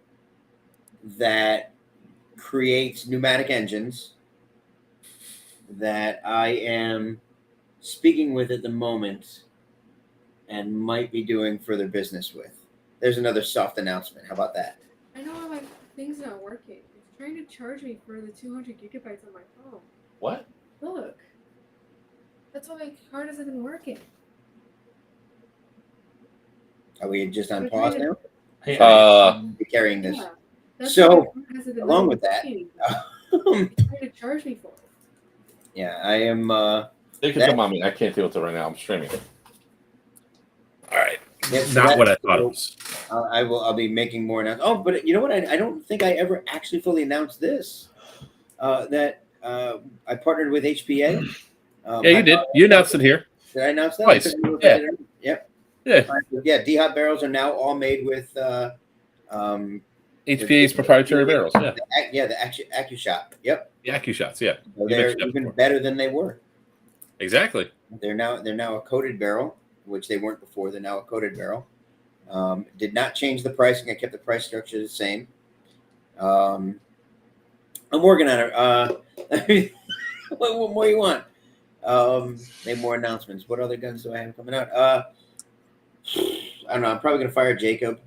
that creates pneumatic engines that I am speaking with at the moment and might be doing further business with. There's another soft announcement. How about that? I know my thing's not working. It's trying to charge me for the 200 gigabytes on my phone. What? Look. That's why my card isn't even working. Are we just on pause now? You're carrying this. Yeah, so, along with that, trying to charge me for it. Yeah, I am. They can come on me. I can't deal with it right now. I'm streaming. All right. Not what I thought it was. I'll be making more announcements. Oh, but you know what? I don't think I ever actually fully announced this. That I partnered with HPA. Yeah, you did. You announced it here. Did I announce that? Twice. Yeah. Yep. Yeah. Yeah. D-Hot barrels are now all made with HPA's proprietary barrels. Yeah. The AccuShot. Yep. The AccuShots. Yeah. So they're even better than they were. Exactly. They're now a coated barrel, which they weren't before. They're now a coated barrel. Did not change the pricing. I kept the price structure the same. I'm working on it. What more you want? Make more announcements. What other guns do I have coming out? I don't know. I'm probably gonna fire Jacob.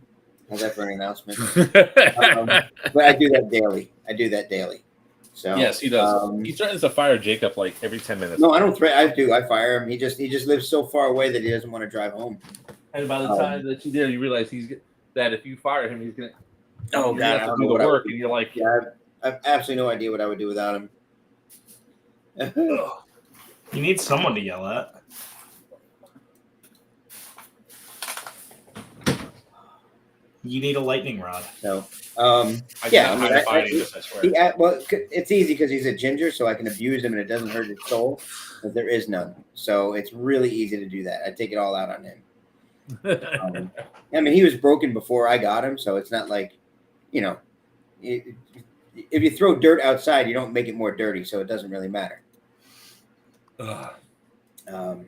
How's that for an announcement? But I do that daily. So yes, he does. He threatens to fire Jacob like every 10 minutes. No, I don't threaten. I fire him. He just lives so far away that he doesn't want to drive home. And by the time that you do, you realize that if you fire him, he's gonna. Oh God, have to do the work, and you're like, yeah, I have absolutely no idea what I would do without him. You need someone to yell at. You need a lightning rod. So, well, it's easy because he's a ginger, so I can abuse him and it doesn't hurt his soul. But there is none, so it's really easy to do that. I take it all out on him. I mean, he was broken before I got him, so it's not like, if you throw dirt outside, you don't make it more dirty, so it doesn't really matter. So I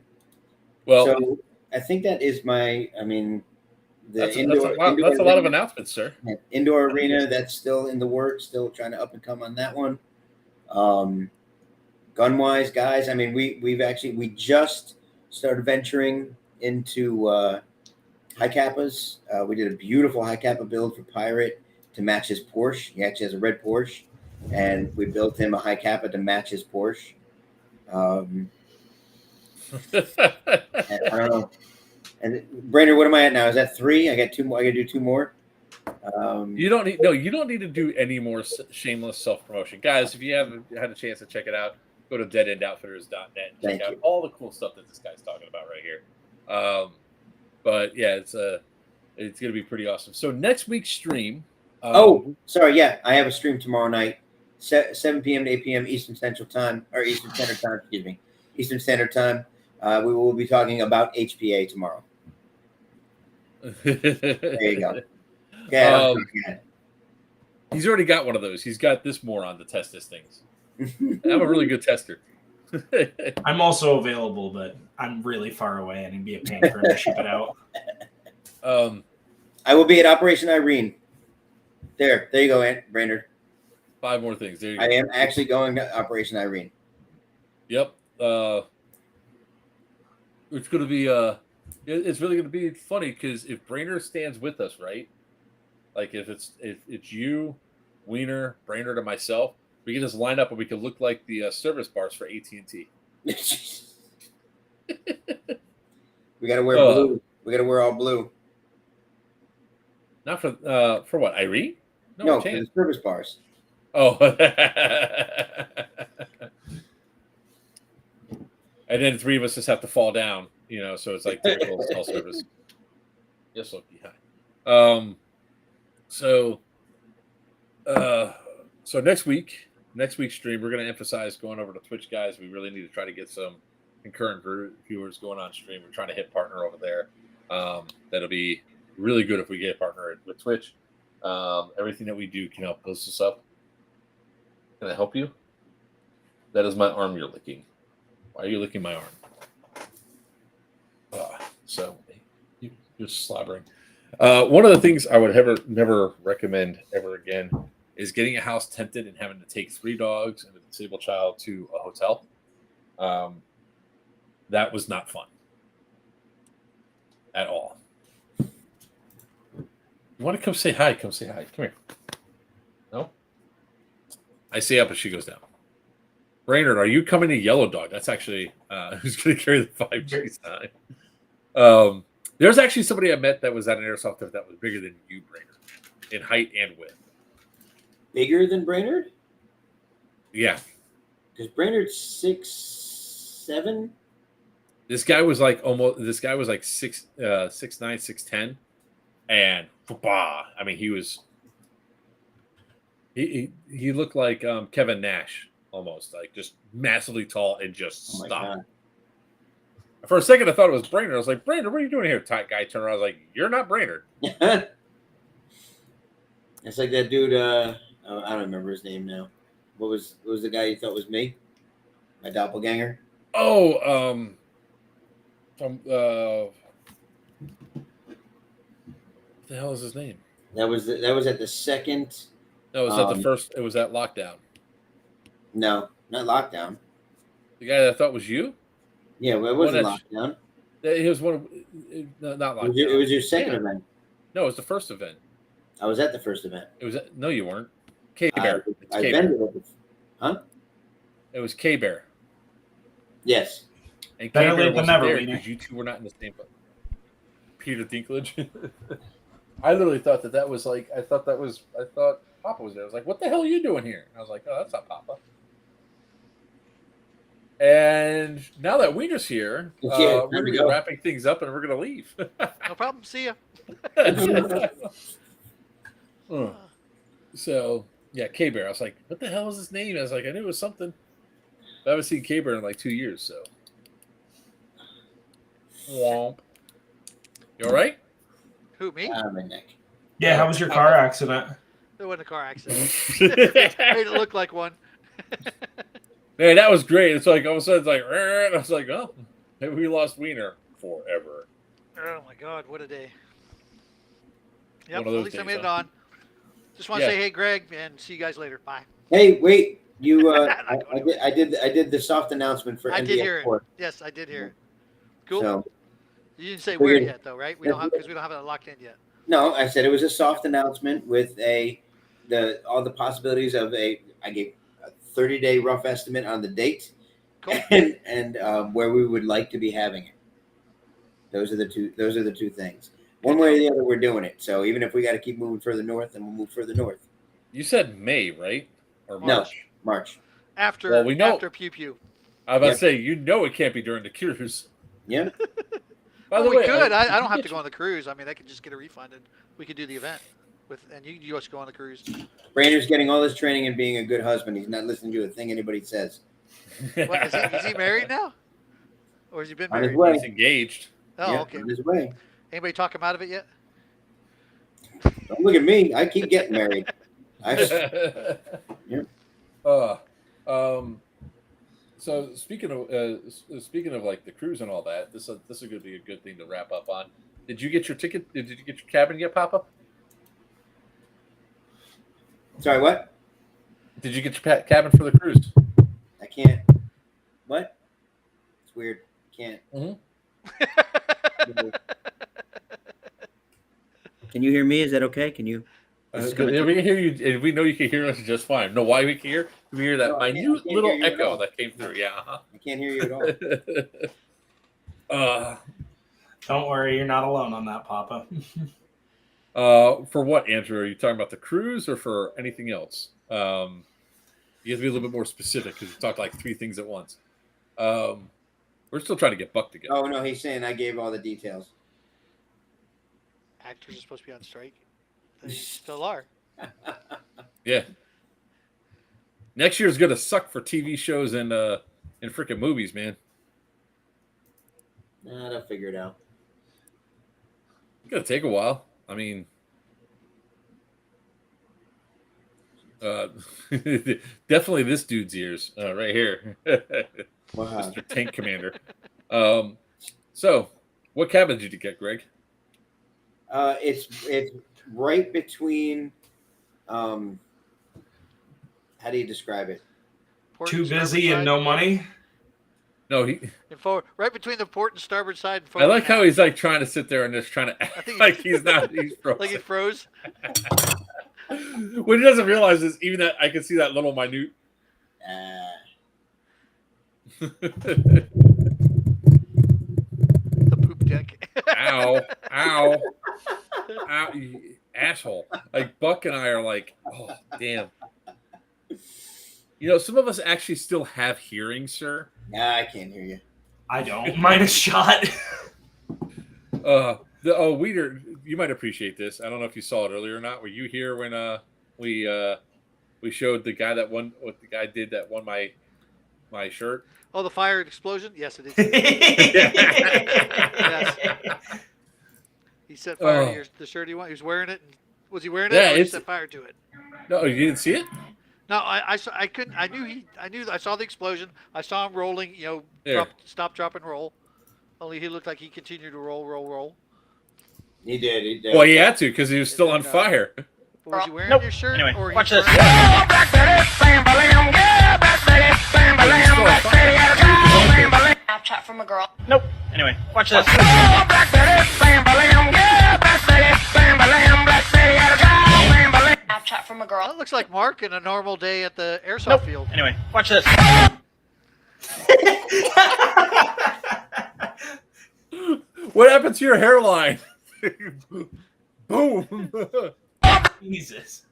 think that is my. I mean. That's a lot of announcements, sir. Indoor arena, that's still in the works, still trying to up and come on that one. Gun wise, guys, I mean, we just started venturing into high kappas. We did a beautiful high kappa build for Pirate to match his Porsche. He actually has a red Porsche, and we built him a high kappa to match his Porsche. And I don't know. And Brainerd, what am I at now? Is that 3? I got 2 more. I got to do 2 more. You don't need to do any more shameless self promotion, guys. If you haven't had a chance to check it out, go to deadendoutfitters.net and check out all the cool stuff that this guy's talking about right here. But yeah, it's gonna be pretty awesome. So next week's stream. Sorry, yeah, I have a stream tomorrow night, 7 p.m. to 8 p.m. Eastern Standard Time. Eastern Standard Time. We will be talking about HPA tomorrow. There you go. Okay, he's already got one of those. He's got this moron to test his things. I'm a really good tester. I'm also available, but I'm really far away and it'd be a pain for him to ship it out. I will be at Operation Irene. There you go, Brainerd. 5 more things. There you go. I am actually going to Operation Irene. Yep. It's going to be it's really going to be funny because if Brainerd stands with us, right? Like if it's you, Wiener, Brainerd, and myself, We can just line up and we can look like the service bars for AT&T. We got to wear blue. We got to wear all blue. Not for what? Irene? No, for the service bars. Oh. And then 3 of us just have to fall down, so it's like typical cell service. Yes, look behind. So next week's stream, we're going to emphasize going over to Twitch, guys. We really need to try to get some concurrent viewers going on stream. We're trying to hit partner over there. That'll be really good if we get a partner with Twitch. Everything that we do can help post us up. Can I help you? That is my arm you're licking. Why are you licking my arm? So you're slobbering. One of the things I would never recommend ever again is getting a house tented and having to take 3 dogs and a disabled child to a hotel. That was not fun at all. You want to come say hi? Come say hi. Come here. No? I say up and she goes down. Brainerd, are you coming to Yellow Dog? That's actually who's going to carry the 5G sign. There's actually somebody I met that was at an airsoft event that was bigger than you, Brainerd, in height and width. Bigger than Brainerd? Yeah. Because Brainerd's 6'7". This guy was like 6'9", 6'10", and I mean he was he looked like Kevin Nash almost, like just massively tall and just stopped. For a second I thought it was Brainerd. I was like, Brainerd, what are you doing here? Tight guy turned around. I was like, you're not Brainerd. It's like that dude. I don't remember his name now. What was the guy you thought was me? My doppelganger. Oh, what the hell is his name? That was at the second. No, it was at the first. It was at lockdown. No, not lockdown. The guy that I thought was you. Yeah, well, it wasn't lockdown. He was one of not lockdown. It was your second event. No, it was the first event. I was at the first event. It was no, you weren't. K-Bear. Huh? It was K-Bear. Yes. And K-Bear wasn't there because you two were not in the same boat. Peter Dinklage. I literally thought that was like, I thought Papa was there. I was like, what the hell are you doing here? And I was like, oh, that's not Papa. And now that Wiener's here, we're going to be wrapping things up and we're going to leave. No problem. See ya. So, yeah, K-Bear. I was like, what the hell is his name? I was like, I knew it was something. I haven't seen K-Bear in like 2 years, so. Womp. You all right? Who, me? My neck. Yeah, how was your car accident? It wasn't a car accident. Made it look like one. Man, that was great. It's like all of a sudden it's like, and I was like, oh, maybe we lost Wiener forever. Oh my God, what a day! Yep, One of those at least I days, made it huh? on. Just want to say, hey, Greg, and see you guys later. Bye. Hey, wait! You, I did the soft announcement for. I NBS did hear it. 4. Yes, I did hear it. Cool. So, you didn't say where yet, though, right? We don't have because we don't have it locked in yet. no, I said it was a soft announcement with all the possibilities of I gave a 30-day rough estimate on the date, Cool. and where we would like to be having it. Those are the two things. One way or the other, we're doing it. So even if we got to keep moving further north, then we'll move further north. You said May, right? Or March? No, March. After, Well, we know- after Pew Pew. I was about to say, it can't be during the cruise. Yeah. By Well, the we way, could. I don't have to go on the cruise. I mean, I could just get a refund and we could do the event and you just go on the cruise. Brandon's getting all his training and being a good husband. He's not listening to a thing anybody says. What, is he married now? Or has he been On his married? way. He's engaged. Oh, Yeah, okay. on his way. Anybody talk him out of it yet? Don't look at me. I keep getting married. Yeah. So speaking of like the cruise and all that, this is going to be a good thing to wrap up on. Did you get your ticket? Did you get your cabin yet, Papa? Sorry, what? Did you get your cabin for the cruise? I can't. What? It's weird. Can't. Can you hear me? Is that okay? Can you? We can hear you, and we know you can hear us just fine. Know why we can hear? We hear that No, I can't minute hear little you at echo all. that came through. Yeah. I can't hear you at all. Don't worry, you're not alone on that, Papa. For what, Andrew? Are you talking about the cruise or for anything else? You have to be a little bit more specific because you talked like 3 things at once. We're still trying to get Buck together. Oh no, he's saying I gave all the details. Actors are supposed to be on strike. They still are. Yeah. Next year's gonna suck for TV shows and freaking movies, man. Nah, they'll figure it out. It's gonna take a while. I mean, definitely this dude's ears right here. Wow. Mr. Tank Commander. So, what cabin did you get, Greg? It's right between. How do you describe it? Port Too and starboard busy and side. no money. No, he. And forward, right between the port and starboard side. And I forward like how half. he's like trying to sit there and just trying to act think like he's not. He's frozen. Like it froze. What he doesn't realize is even that I can see that little minute. The poop deck. Ow! Ow! Ow! You asshole! Like Buck and I are like, oh damn. You know, some of us actually still have hearing, sir. Nah, I can't hear you. I don't. Minus shot. Weeder, you might appreciate this. I don't know if you saw it earlier or not. Were you here when we showed the guy that won what the guy did that won my shirt? Oh, the fire explosion? Yes, it is. Yes. He set fire to the shirt he won. He was wearing it. Was he wearing it? Yeah, or he it's- set fire to it. No, you didn't see it? No, I couldn't. I knew I saw the explosion. I saw him rolling. There. Stop, drop, and roll. Only he looked like he continued to roll. He did. He did. Well, he had to because he was still on then, fire. But was he wearing Nope. your shirt? Anyway, or he watch was this. wearing- Snapchat from a girl. Nope. Anyway, watch this. Snapchat from a girl. That looks like Mark in a normal day at the airsoft field. Anyway, watch this. What happened to your hairline? Boom. Jesus.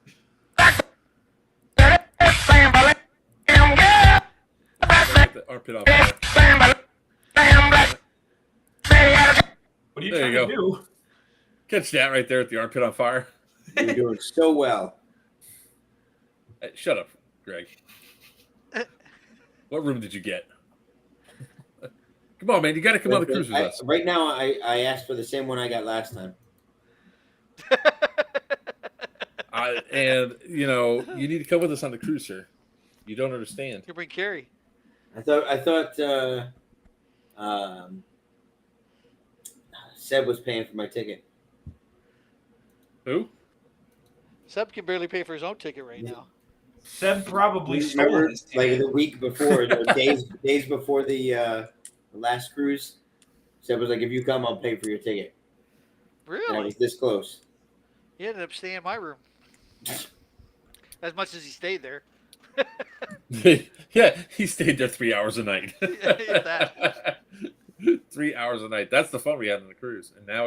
The armpit on fire. What are you There trying you to go. do? Catch that right there at the armpit on fire. You're doing so well. Hey, shut up, Greg. What room did you get? Come on, man. You got to come on the cruise with us. Right now, I asked for the same one I got last time. And, you know, you need to come with us on the cruise, sir. You don't understand. You bring Carrie. I thought Seb was paying for my ticket. Who? Seb can barely pay for his own ticket right now. Seb probably stole Remember, his like ticket. the week before, days before the last cruise, Seb was like, "If you come, I'll pay for your ticket." And I Really? was this close. He ended up staying in my room. As much as he stayed there. Yeah, he stayed there 3 hours a night. That. 3 hours a night. That's the fun we had on the cruise. And now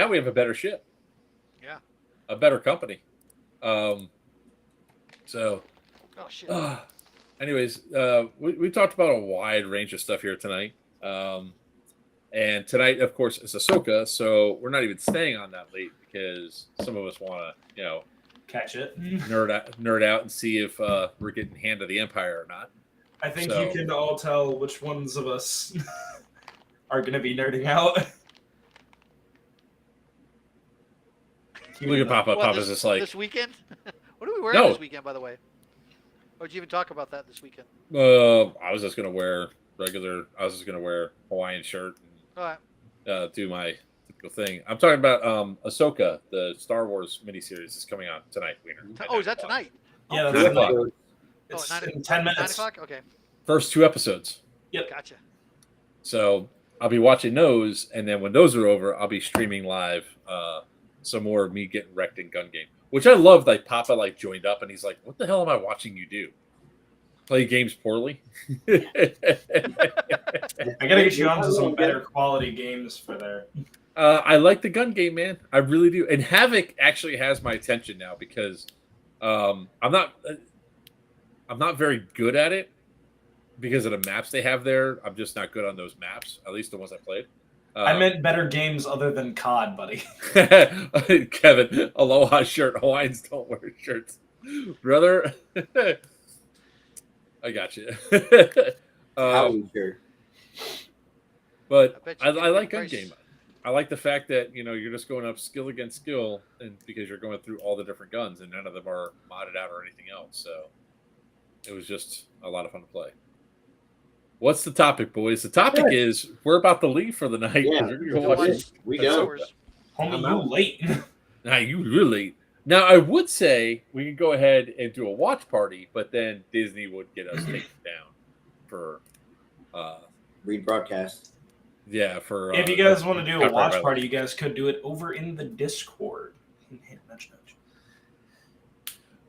we have a better ship. Yeah. A better company. So Oh shit. anyways, we talked about a wide range of stuff here tonight. And tonight, of course, is Ahsoka, so we're not even staying on that late because some of us want to, Catch it. nerd out and see if we're getting Hand of the Empire or not. I think So- you can all tell which ones of us are going to be nerding out. Look at Papa. What, Papa's just like, this weekend? What are we wearing No. this weekend, by the way? Or did you even talk about that this weekend? I was just gonna wear Hawaiian shirt All right. and do my typical thing. I'm talking about Ahsoka, the Star Wars miniseries is coming out tonight. Wiener. Oh, is that tonight? Yeah, Nine that's o'clock. It's Oh, in 10 9 minutes. o'clock? Okay. First 2 episodes. Gotcha. So I'll be watching those, and then when those are over, I'll be streaming live some more of me getting wrecked in gun game, which I love. Like Papa joined up, and he's like, "What the hell am I watching you do?" Play games poorly. I gotta get you onto some better quality games for there. I like the gun game, man. I really do. And Havoc actually has my attention now because I'm not very good at it because of the maps they have there. I'm just not good on those maps, at least the ones I played. I meant better games other than COD, buddy. Kevin, Aloha shirt. Hawaiians don't wear shirts, brother. I got you. Sure. But I I bet you like get gun price. game. I like the fact that you're just going up skill against skill, and because you're going through all the different guns, and none of them are modded out or anything else. So it was just a lot of fun to play. What's the topic, boys? The topic is we're about to leave for the night. Yeah, we go. Homie, you late. Now you're late. Now I would say we could go ahead and do a watch party, but then Disney would get us taken down for rebroadcast. Yeah, for if you guys want to do a watch party, you guys could do it over in the Discord.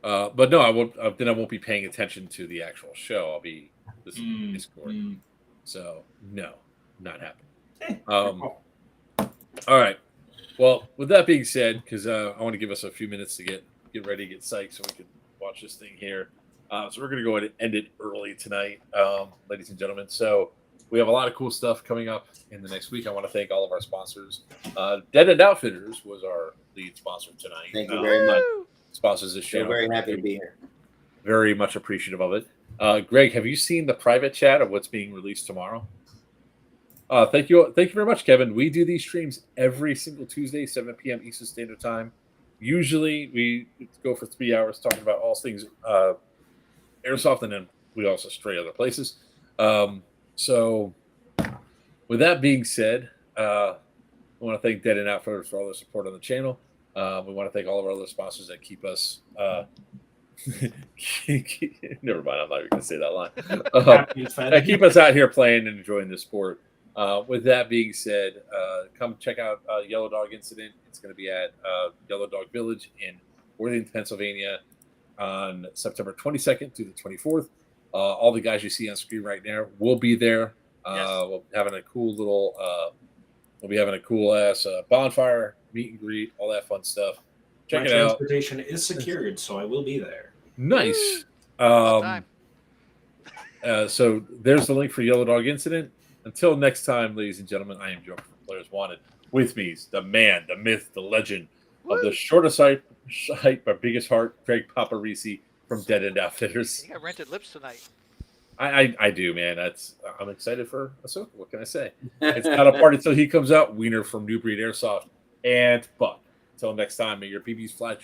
But no, I won't. Then I won't be paying attention to the actual show. I'll be listening to Discord. So no, not happening. All right. Well, with that being said, because I want to give us a few minutes to get ready, get psyched, so we can watch this thing here. So we're going to go ahead and end it early tonight, ladies and gentlemen. So we have a lot of cool stuff coming up in the next week. I want to thank all of our sponsors. Dead End Outfitters was our lead sponsor tonight. Thank you very much. Sponsors this show. We're very happy to be here. Very much appreciative of it. Greg, have you seen the private chat of what's being released tomorrow? Thank you very much, Kevin. We do these streams every single Tuesday, 7 p.m. Eastern Standard Time. Usually we go for 3 hours talking about all things Airsoft, and then we also stray other places. So with that being said, I want to thank Dead End Outfitters for all their support on the channel. We want to thank all of our other sponsors that keep us never mind, I'm not even going to say that line. Keep us out here playing and enjoying the sport. With that being said, come check out Yellow Dog Incident. It's going to be at Yellow Dog Village in Worthington, Pennsylvania on September 22nd through the 24th. All the guys you see on screen right now will be there. We'll be having a cool little ass bonfire, meet and greet, all that fun stuff. Check it out. Transportation is secured, so I will be there. Nice. So there's the link for Yellow Dog Incident. Until next time, ladies and gentlemen, I am Joker from Players Wanted. With me is the man, the myth, the legend of the shortest height but biggest heart, Greg Paparisi from Dead End Outfitters. You got rented lips tonight. I do, man. I'm excited for Ahsoka. What can I say? It's not a party until he comes out. Wiener from New Breed Airsoft and Buck. Until next time, may your BBs fly